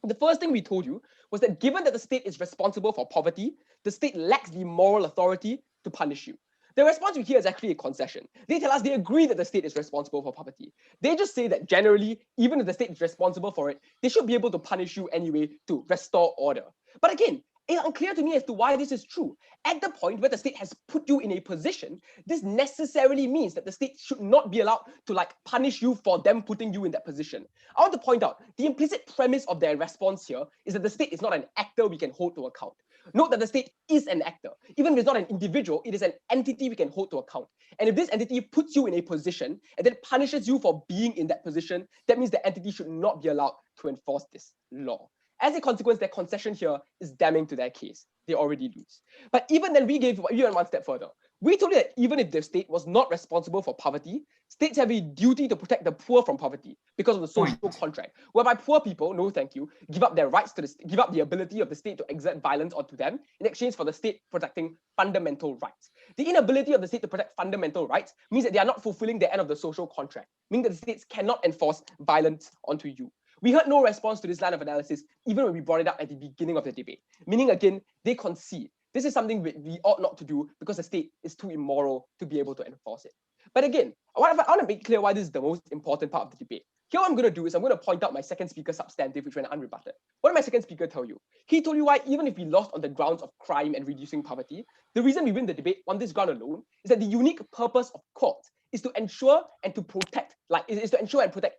The first thing we told you was that given that the state is responsible for poverty, the state lacks the moral authority to punish you. The response we hear is actually a concession. They tell us they agree that the state is responsible for poverty. They just say that generally, even if the state is responsible for it, they should be able to punish you anyway to restore order. But again, it's unclear to me as to why this is true. At the point where the state has put you in a position, this necessarily means that the state should not be allowed to like punish you for them putting you in that position. I want to point out the implicit premise of their response here is that the state is not an actor we can hold to account. Note that the state is an actor. Even if it's not an individual, it is an entity we can hold to account. And if this entity puts you in a position and then punishes you for being in that position, that means the entity should not be allowed to enforce this law. As a consequence, their concession here is damning to their case. They already lose. But even then, we gave you one step further. We told you that even if the state was not responsible for poverty, states have a duty to protect the poor from poverty because of the social contract, whereby poor people, no thank you, give up their rights to give up the ability of the state to exert violence onto them in exchange for the state protecting fundamental rights. The inability of the state to protect fundamental rights means that they are not fulfilling the end of the social contract, meaning that the states cannot enforce violence onto you. We heard no response to this line of analysis, even when we brought it up at the beginning of the debate, meaning again, they concede. This is something we ought not to do because the state is too immoral to be able to enforce it. But again, I want to make clear why this is the most important part of the debate. Here what I'm going to do is I'm going to point out my second speaker's substantive, which went unrebutted. What did my second speaker tell you? He told you why even if we lost on the grounds of crime and reducing poverty, the reason we win the debate on this ground alone is that the unique purpose of courts is to ensure and to protect,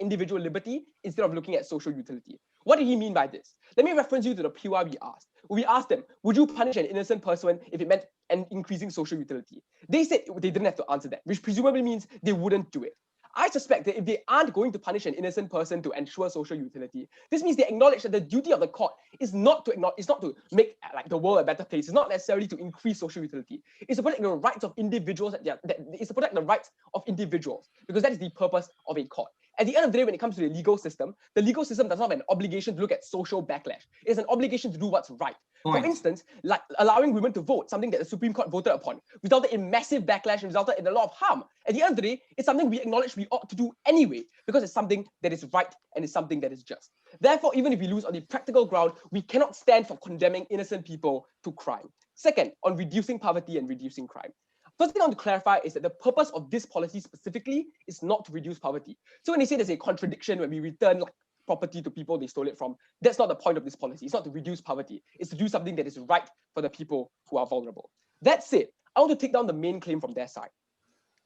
individual liberty instead of looking at social utility. What did he mean by this? Let me reference you to the PUA we asked. We asked them, would you punish an innocent person if it meant an increasing social utility? They said they didn't have to answer that, which presumably means they wouldn't do it. I suspect that if they aren't going to punish an innocent person to ensure social utility, this means they acknowledge that the duty of the court is not to make like the world a better place. It's not necessarily to increase social utility. It's to protect the rights of individuals. It's to protect the rights of individuals, because that is the purpose of a court. At the end of the day, when it comes to the legal system does not have an obligation to look at social backlash. It's an obligation to do what's right. For instance, like allowing women to vote, something that the Supreme Court voted upon, resulted in massive backlash and resulted in a lot of harm. At the end of the day, it's something we acknowledge we ought to do anyway, because it's something that is right and it's something that is just. Therefore, even if we lose on the practical ground, we cannot stand for condemning innocent people to crime. Second, on reducing poverty and reducing crime. First thing I want to clarify is that the purpose of this policy specifically is not to reduce poverty. So when they say there's a contradiction when we return like property to people they stole it from, that's not the point of this policy. It's not to reduce poverty. It's to do something that is right for the people who are vulnerable. That said, I want to take down the main claim from their side.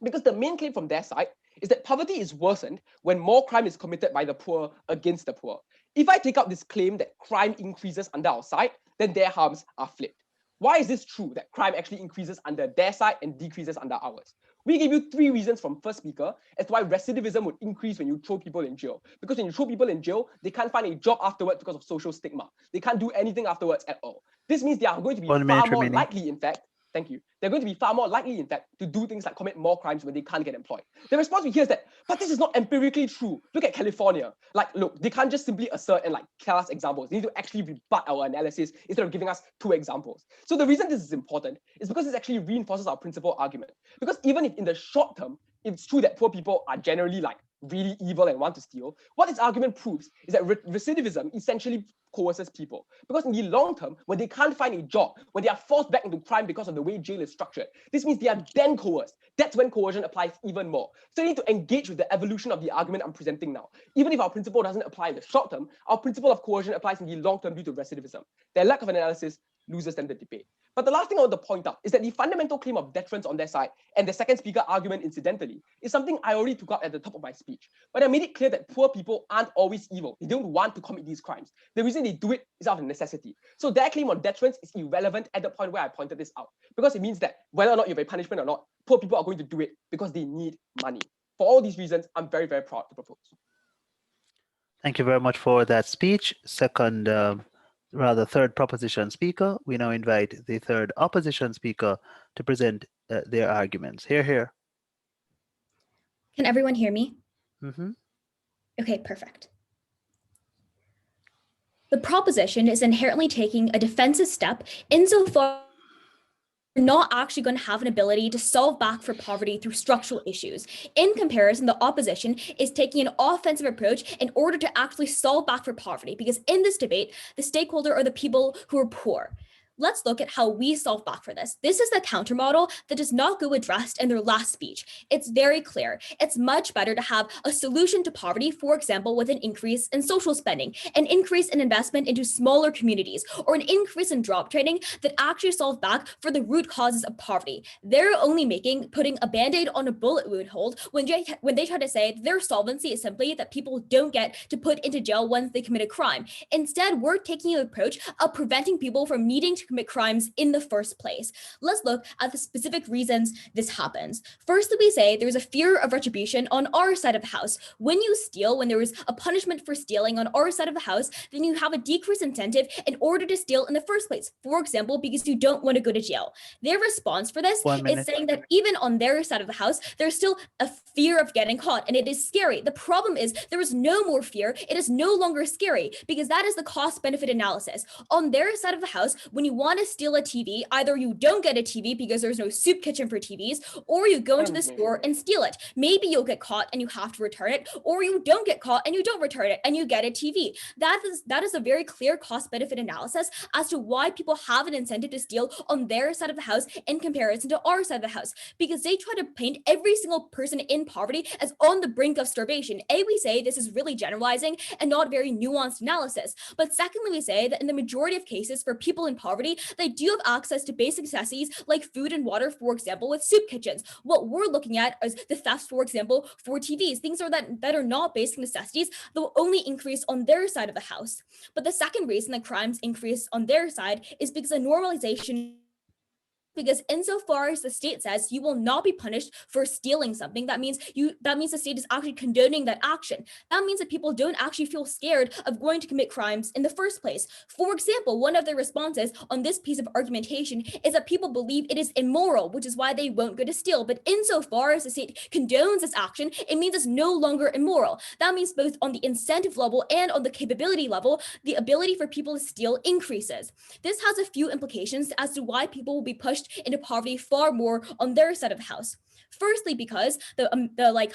Because the main claim from their side is that poverty is worsened when more crime is committed by the poor against the poor. If I take out this claim that crime increases under our side, then their harms are flipped. Why is this true, that crime actually increases under their side and decreases under ours? We gave you 3 reasons from first speaker as to why recidivism would increase when you throw people in jail. Because when you throw people in jail, they can't find a job afterwards because of social stigma. They can't do anything afterwards at all. This means they are going to be far more likely, in fact, thank you. They're going to be far more likely, in fact, to do things like commit more crimes when they can't get employed. The response we hear is that, but this is not empirically true. Look at California. Like, look, they can't just simply assert and like tell us examples. They need to actually rebut our analysis instead of giving us 2 examples. So the reason this is important is because this actually reinforces our principal argument. Because even if in the short term, it's true that poor people are generally like really evil and want to steal, what this argument proves is that recidivism essentially coerces people. Because in the long term, when they can't find a job, when they are forced back into crime because of the way jail is structured, this means they are then coerced. That's when coercion applies even more. So you need to engage with the evolution of the argument I'm presenting now. Even if our principle doesn't apply in the short term, our principle of coercion applies in the long term due to recidivism. Their lack of an analysis loses them the debate. But the last thing I want to point out is that the fundamental claim of deterrence on their side and the second speaker argument incidentally is something I already took out at the top of my speech. But I made it clear that poor people aren't always evil. They don't want to commit these crimes. The reason they do it is out of necessity. So their claim on deterrence is irrelevant at the point where I pointed this out, because it means that whether or not you have a punishment or not, poor people are going to do it because they need money. For all these reasons, I'm very, very proud to propose. Thank you very much for that speech. Third proposition speaker. We now invite the third opposition speaker to present their arguments. Hear. Can everyone hear me? Mm-hmm. Okay, perfect. The proposition is inherently taking a defensive step insofar we're not actually going to have an ability to solve back for poverty through structural issues. In comparison, the opposition is taking an offensive approach in order to actually solve back for poverty, because in this debate, the stakeholder are the people who are poor. Let's look at how we solve back for this. This is the counter model that does not go addressed in their last speech. It's very clear. It's much better to have a solution to poverty, for example, with an increase in social spending, an increase in investment into smaller communities, or an increase in job training that actually solve back for the root causes of poverty. They're only putting a band-aid on a bullet wound hold when they try to say their solvency is simply that people don't get to put into jail once they commit a crime. Instead, we're taking an approach of preventing people from needing to commit crimes in the first place. Let's look at the specific reasons this happens. Firstly, we say there's a fear of retribution on our side of the house. When you steal, when there is a punishment for stealing on our side of the house, then you have a decreased incentive in order to steal in the first place. For example, because you don't want to go to jail. Their response for this is saying that even on their side of the house, there's still a fear of getting caught, and it is scary. The problem is there is no more fear. It is no longer scary, because that is the cost-benefit analysis. On their side of the house, when you want to steal a TV, either you don't get a TV because there's no soup kitchen for TVs, or you go into the store and steal it. Maybe you'll get caught and you have to return it, or you don't get caught and you don't return it and you get a TV. That is a very clear cost-benefit analysis as to why people have an incentive to steal on their side of the house in comparison to our side of the house, because they try to paint every single person in poverty as on the brink of starvation. We say this is really generalizing and not very nuanced analysis. But secondly, we say that in the majority of cases for people in poverty, they do have access to basic necessities like food and water, for example, with soup kitchens. What we're looking at is the thefts, for example, for TVs. Things that are not basic necessities, they'll only increase on their side of the house. But the second reason that crimes increase on their side is because of normalization because insofar as the state says you will not be punished for stealing something, that means the state is actually condoning that action. That means that people don't actually feel scared of going to commit crimes in the first place. For example, one of the responses on this piece of argumentation is that people believe it is immoral, which is why they won't go to steal. But insofar as the state condones this action, it means it's no longer immoral. That means both on the incentive level and on the capability level, the ability for people to steal increases. This has a few implications as to why people will be pushed into poverty far more on their side of the house. Firstly, because the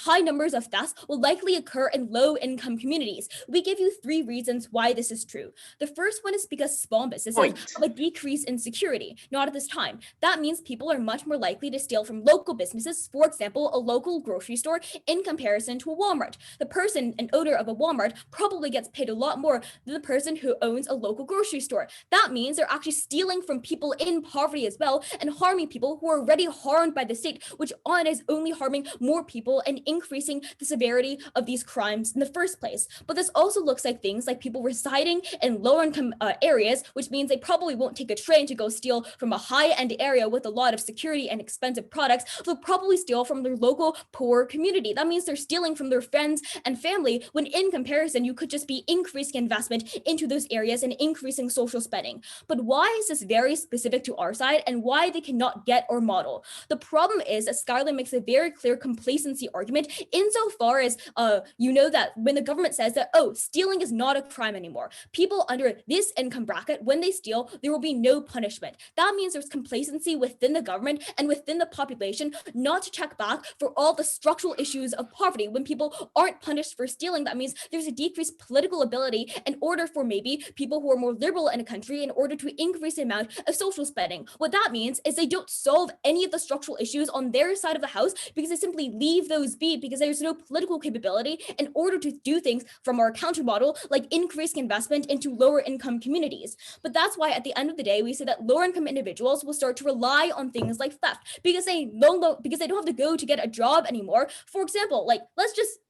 high numbers of thefts will likely occur in low-income communities. We give you 3 reasons why this is true. The first one is because small businesses have a decrease in security, not at this time. That means people are much more likely to steal from local businesses, for example, a local grocery store, in comparison to a Walmart. The person, an owner of a Walmart, probably gets paid a lot more than the person who owns a local grocery store. That means they're actually stealing from people in poverty as well and harming people who are already harmed by the state, which on is only harming more people and increasing the severity of these crimes in the first place. But this also looks like things like people residing in lower income areas, which means they probably won't take a train to go steal from a high-end area with a lot of security and expensive products. They'll probably steal from their local poor community. That means they're stealing from their friends and family, when in comparison, you could just be increasing investment into those areas and increasing social spending. But why is this very specific to our side and why they cannot get our model? The problem is that Skylar makes a very clear complacency argument insofar as you know that when the government says that, oh, stealing is not a crime anymore, people under this income bracket, when they steal, there will be no punishment. That means there's complacency within the government and within the population not to check back for all the structural issues of poverty. When people aren't punished for stealing, that means there's a decreased political ability in order for maybe people who are more liberal in a country in order to increase the amount of social spending. What that means is they don't solve any of the structural issues on their side of the house because they simply leave those be because there's no political capability in order to do things from our counter model, like increasing investment into lower income communities. But that's why at the end of the day, we say that lower income individuals will start to rely on things like theft because they don't have to go to get a job anymore. For example, like let's just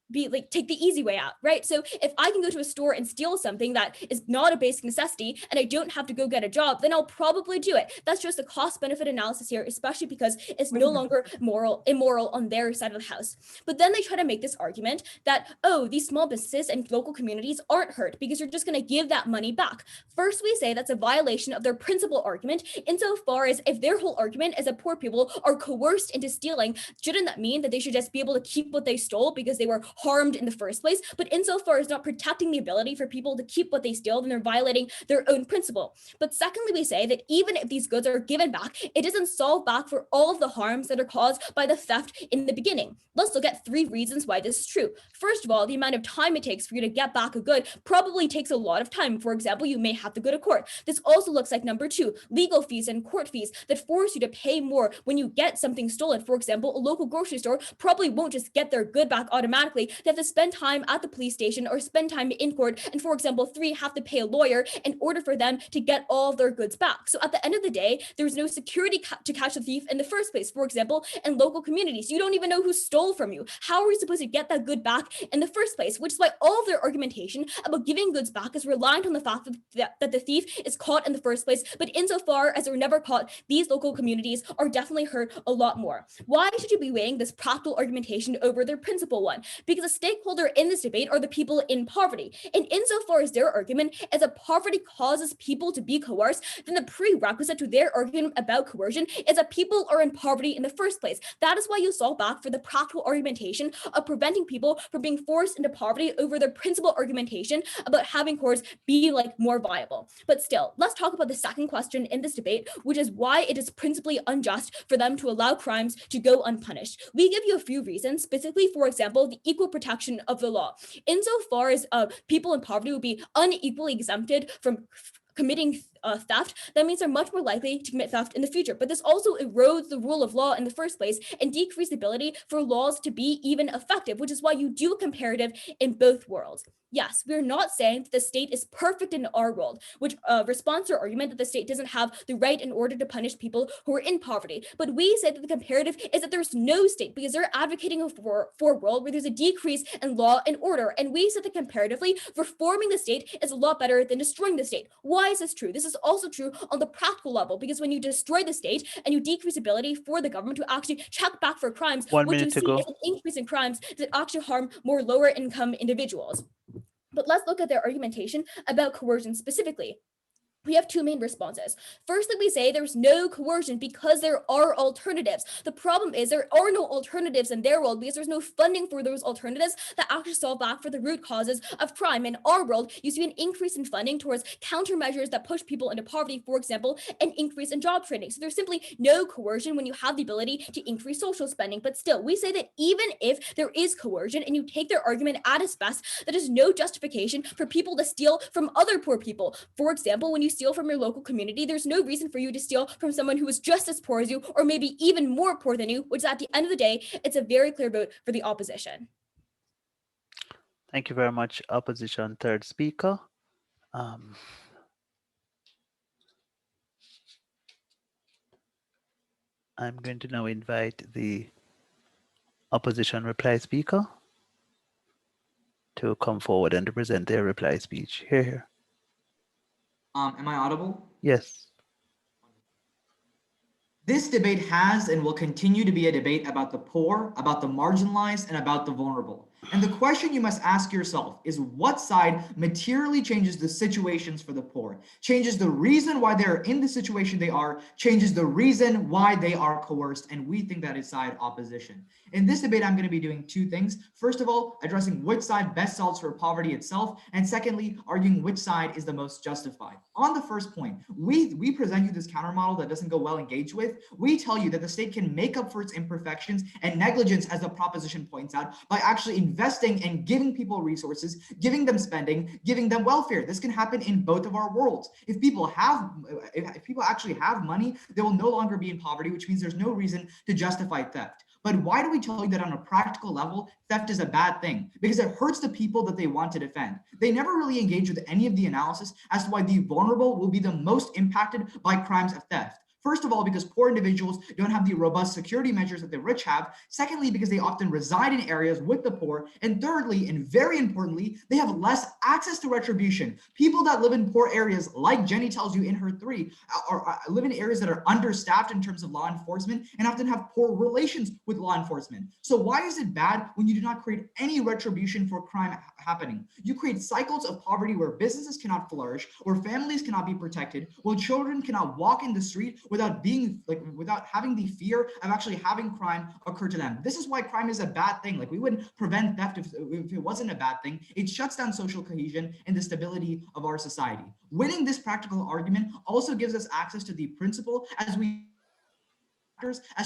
take the easy way out, right? So if I can go to a store and steal something that is not a basic necessity and I don't have to go get a job, then I'll probably do it. That's just a cost benefit analysis here, especially because it's no longer immoral on their side of the house. But then they try to make this argument that, oh, these small businesses and local communities aren't hurt because you're just going to give that money back. First, we say that's a violation of their principal argument insofar as if their whole argument is that poor people are coerced into stealing, shouldn't that mean that they should just be able to keep what they stole because they were harmed in the first place? But insofar as not protecting the ability for people to keep what they steal, then they're violating their own principle. But secondly, we say that even if these goods are given back, it doesn't solve back for all of the harms that are caused by the theft in the beginning. Let's look at 3 reasons why this is true. First of all, the amount of time it takes for you to get back a good probably takes a lot of time. For example, you may have to go to court. This also looks like number 2, legal fees and court fees that force you to pay more when you get something stolen. For example, a local grocery store probably won't just get their good back automatically. They have to spend time at the police station or spend time in court. And for example, 3 have to pay a lawyer in order for them to get all of their goods back. So at the end of the day, there's no security to catch the thief in the first place. For example, in local communities, you don't even know who stole from you. How are you supposed to get that good back in the first place? Which is why all of their argumentation about giving goods back is reliant on the fact that the thief is caught in the first place. But insofar as they're never caught, these local communities are definitely hurt a lot more. Why should you be weighing this practical argumentation over their principal one? Because the stakeholder in this debate are the people in poverty. And insofar as their argument is that poverty causes people to be coerced, then the prerequisite to their argument about coercion is that people are in poverty in the first place. That is why you solve back for the practical argumentation of preventing people from being forced into poverty over their principal argumentation about having courts be more viable. But still, let's talk about the second question in this debate, which is why it is principally unjust for them to allow crimes to go unpunished. We give you a few reasons, specifically, for example, the equal protection of the law. Insofar as people in poverty would be unequally exempted from committing theft, that means they're much more likely to commit theft in the future. But this also erodes the rule of law in the first place and decreases the ability for laws to be even effective, which is why you do a comparative in both worlds. Yes, we're not saying that the state is perfect in our world, which responds to our argument that the state doesn't have the right in order to punish people who are in poverty. But we say that the comparative is that there's no state because they're advocating for a world where there's a decrease in law and order. And we said that comparatively, reforming the state is a lot better than destroying the state. Why is this true? This is is also true on the practical level, because when you destroy the state and you decrease ability for the government to actually check back for crimes, 1 what you minute to see go. is an increase in crimes that actually harm more lower income individuals. But let's look at their argumentation about coercion specifically. We have two main responses. Firstly, we say there's no coercion because there are alternatives. The problem is there are no alternatives in their world because there's no funding for those alternatives that actually solve back for the root causes of crime. In our world, you see an increase in funding towards countermeasures that push people into poverty, for example, an increase in job training. So there's simply no coercion when you have the ability to increase social spending. But still, we say that even if there is coercion and you take their argument at its best, that is no justification for people to steal from other poor people. For example, when you steal from your local community, there's no reason for you to steal from someone who is just as poor as you, or maybe even more poor than you, which at the end of the day, it's a very clear vote for the opposition. Thank you very much, opposition third speaker. I'm going to now invite the opposition reply speaker to come forward and to present their reply speech. Here. Am I audible? Yes. This debate has and will continue to be a debate about the poor, about the marginalized, and about the vulnerable. And the question you must ask yourself is what side materially changes the situations for the poor, changes the reason why they're in the situation they are, changes the reason why they are coerced, and we think that is side opposition. In this debate, I'm going to be doing two things. First of all, addressing which side best solves for poverty itself, and secondly, arguing which side is the most justified. On the first point, we present you this counter model that doesn't go well engaged with. We tell you that the state can make up for its imperfections and negligence, as the proposition points out, by actually investing and giving people resources, giving them spending, giving them welfare. This can happen in both of our worlds. If people actually have money, they will no longer be in poverty, which means there's no reason to justify theft. But why do we tell you that on a practical level, theft is a bad thing? Because it hurts the people that they want to defend. They never really engage with any of the analysis as to why the vulnerable will be the most impacted by crimes of theft. First of all, because poor individuals don't have the robust security measures that the rich have. Secondly, because they often reside in areas with the poor. And thirdly, and very importantly, they have less access to retribution. People that live in poor areas, like Jenny tells you in her 3, live in areas that are understaffed in terms of law enforcement and often have poor relations with law enforcement. So why is it bad when you do not create any retribution for crime happening? You create cycles of poverty where businesses cannot flourish, where families cannot be protected, where children cannot walk in the street without having the fear of actually having crime occur to them. This is why crime is a bad thing. Like, we wouldn't prevent theft if it wasn't a bad thing. It shuts down social cohesion and the stability of our society. Winning this practical argument also gives us access to the principle as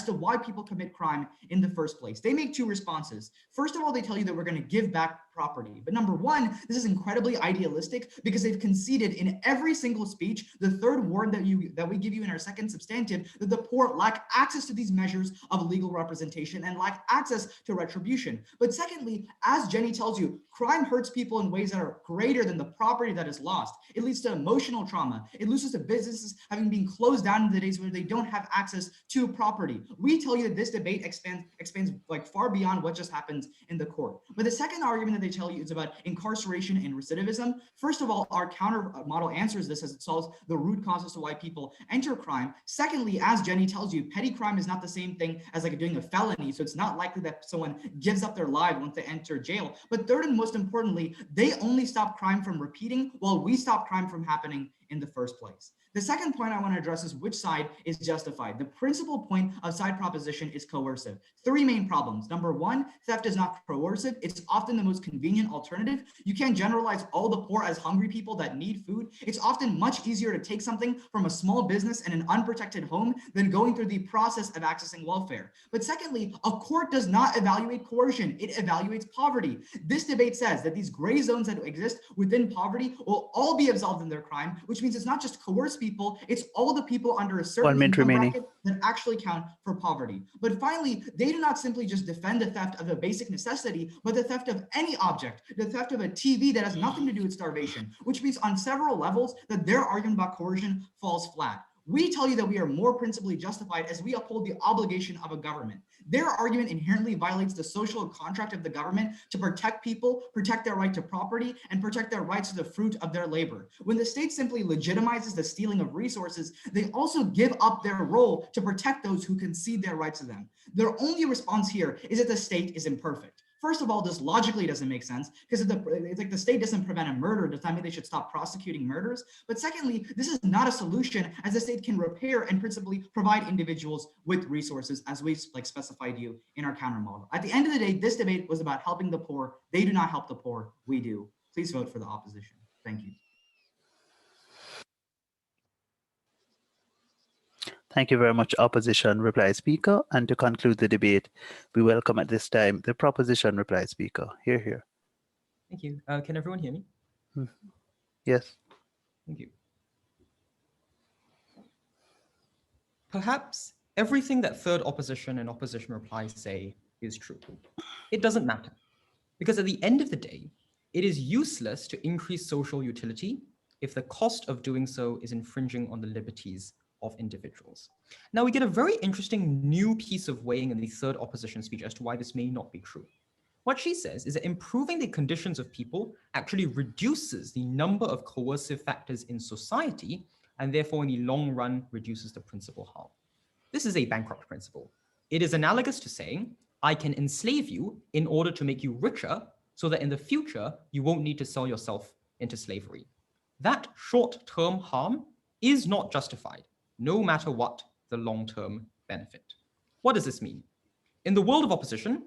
to why people commit crime in the first place. They make two responses. First of all, they tell you that we're going to give back property. But number one, this is incredibly idealistic because they've conceded in every single speech, the third word that we give you in our second substantive, that the poor lack access to these measures of legal representation and lack access to retribution. But secondly, as Jenny tells you, crime hurts people in ways that are greater than the property that is lost. It leads to emotional trauma. It leads to businesses having been closed down in the days where they don't have access to property. We tell you that this debate expands like far beyond what just happens in the court. But the second argument that they tell you is about incarceration and recidivism. First of all, our counter model answers this as it solves the root causes to why people enter crime. Secondly, as Jenny tells you, petty crime is not the same thing as like doing a felony. So it's not likely that someone gives up their life once they enter jail. But third and most importantly, they only stop crime from repeating while we stop crime from happening in the first place. The second point I want to address is which side is justified. The principal point of side proposition is coercive. 3 main problems. Number 1, theft is not coercive. It's often the most convenient alternative. You can't generalize all the poor as hungry people that need food. It's often much easier to take something from a small business in an unprotected home than going through the process of accessing welfare. But secondly, a court does not evaluate coercion. It evaluates poverty. This debate says that these gray zones that exist within poverty will all be absolved in their crime, which means it's not just coerced people, it's all the people under a certain 1 minute income remaining. bracket that actually count for poverty. But finally, they do not simply just defend the theft of a basic necessity, but the theft of any object, the theft of a TV that has nothing to do with starvation, which means on several levels that their argument about coercion falls flat. We tell you that we are more principally justified as we uphold the obligation of a government. Their argument inherently violates the social contract of the government to protect people, protect their right to property, and protect their rights to the fruit of their labor. When the state simply legitimizes the stealing of resources, they also give up their role to protect those who concede their rights to them. Their only response here is that the state is imperfect. First of all, this logically doesn't make sense because it's like the state doesn't prevent a murder. Does that mean they should stop prosecuting murders? But secondly, this is not a solution as the state can repair and principally provide individuals with resources as we specified you in our counter model. At the end of the day, this debate was about helping the poor. They do not help the poor, we do. Please vote for the opposition. Thank you. Thank you very much, Opposition Reply Speaker. And to conclude the debate, we welcome at this time the Proposition Reply Speaker. Hear, hear. Thank you. Can everyone hear me? Yes. Thank you. Perhaps everything that third opposition and opposition replies say is true. It doesn't matter, because at the end of the day, it is useless to increase social utility if the cost of doing so is infringing on the liberties of individuals. Now we get a very interesting new piece of weighing in the third opposition speech as to why this may not be true. What she says is that improving the conditions of people actually reduces the number of coercive factors in society and therefore in the long run reduces the principal harm. This is a bankrupt principle. It is analogous to saying, I can enslave you in order to make you richer so that in the future you won't need to sell yourself into slavery. That short-term harm is not justified, no matter what the long-term benefit. What does this mean? In the world of opposition,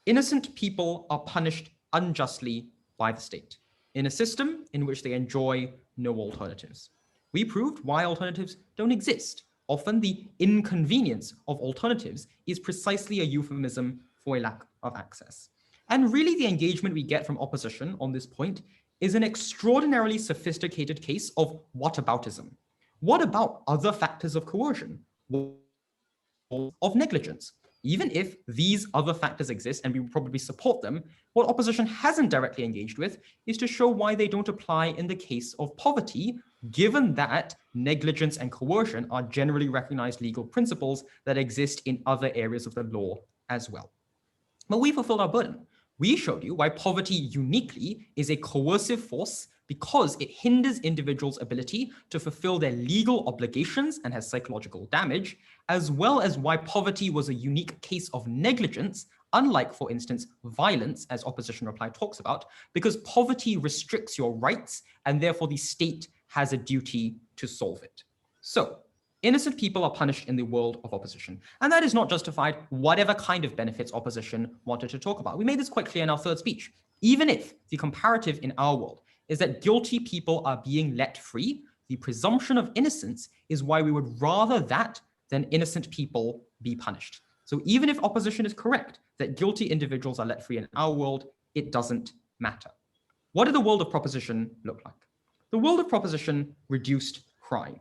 innocent people are punished unjustly by the state in a system in which they enjoy no alternatives. We proved why alternatives don't exist. Often the inconvenience of alternatives is precisely a euphemism for a lack of access. And really the engagement we get from opposition on this point is an extraordinarily sophisticated case of whataboutism. What about other factors of coercion, of negligence? Even if these other factors exist and we probably support them, what opposition hasn't directly engaged with is to show why they don't apply in the case of poverty, given that negligence and coercion are generally recognized legal principles that exist in other areas of the law as well. But we fulfilled our burden. We showed you why poverty uniquely is a coercive force because it hinders individuals' ability to fulfill their legal obligations and has psychological damage, as well as why poverty was a unique case of negligence, unlike, for instance, violence, as opposition reply talks about, because poverty restricts your rights and therefore the state has a duty to solve it. So, innocent people are punished in the world of opposition, and that is not justified whatever kind of benefits opposition wanted to talk about. We made this quite clear in our third speech. Even if the comparative in our world is that guilty people are being let free, the presumption of innocence is why we would rather that than innocent people be punished. So even if opposition is correct that guilty individuals are let free in our world, it doesn't matter. What did the world of proposition look like? The world of proposition reduced crime.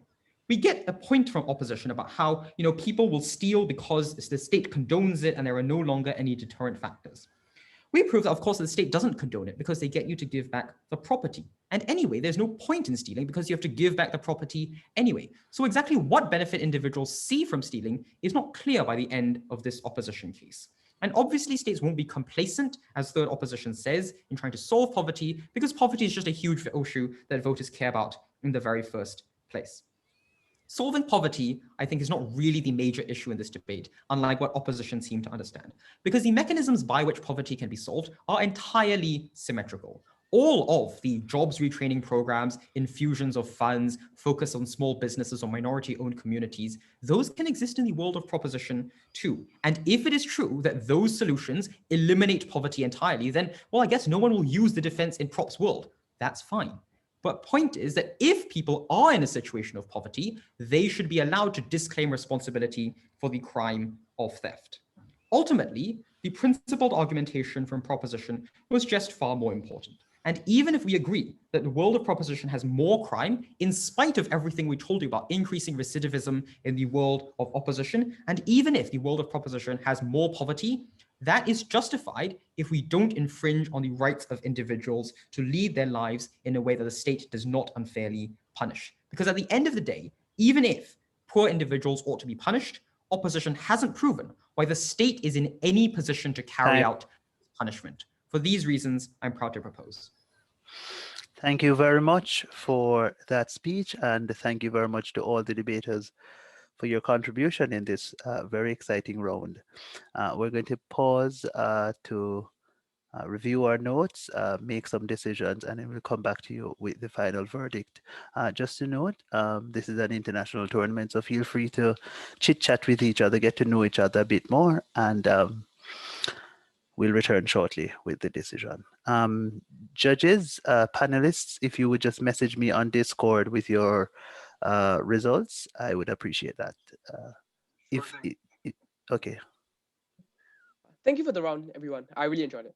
We get a point from opposition about how people will steal because the state condones it and there are no longer any deterrent factors. We prove that, of course, the state doesn't condone it because they get you to give back the property. And anyway, there's no point in stealing because you have to give back the property anyway. So exactly what benefit individuals see from stealing is not clear by the end of this opposition case. And obviously, states won't be complacent, as third opposition says, in trying to solve poverty, because poverty is just a huge issue that voters care about in the very first place. Solving poverty, I think, is not really the major issue in this debate, unlike what opposition seem to understand, because the mechanisms by which poverty can be solved are entirely symmetrical. All of the jobs retraining programs, infusions of funds, focus on small businesses or minority-owned communities, those can exist in the world of proposition too. And if it is true that those solutions eliminate poverty entirely, then, well, I guess no one will use the defense in Prop's world. That's fine. But point is that if people are in a situation of poverty, they should be allowed to disclaim responsibility for the crime of theft. Ultimately, the principled argumentation from proposition was just far more important. And even if we agree that the world of proposition has more crime, in spite of everything we told you about increasing recidivism in the world of opposition, and even if the world of proposition has more poverty, that is justified if we don't infringe on the rights of individuals to lead their lives in a way that the state does not unfairly punish. Because at the end of the day, even if poor individuals ought to be punished, opposition hasn't proven why the state is in any position to carry Time. out punishment. For these reasons, I'm proud to propose. Thank you very much for that speech, and thank you very much to all the debaters for your contribution in this very exciting round. We're going to pause to review our notes, make some decisions, and then we'll come back to you with the final verdict. Just to note, this is an international tournament, so feel free to chit chat with each other, get to know each other a bit more, and we'll return shortly with the decision. Judges, panelists, if you would just message me on Discord with your results, I would appreciate that. Okay. Thank you for the round, everyone. I really enjoyed it.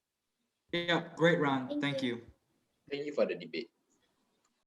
Yeah, great round. Thank you. Thank you for the debate.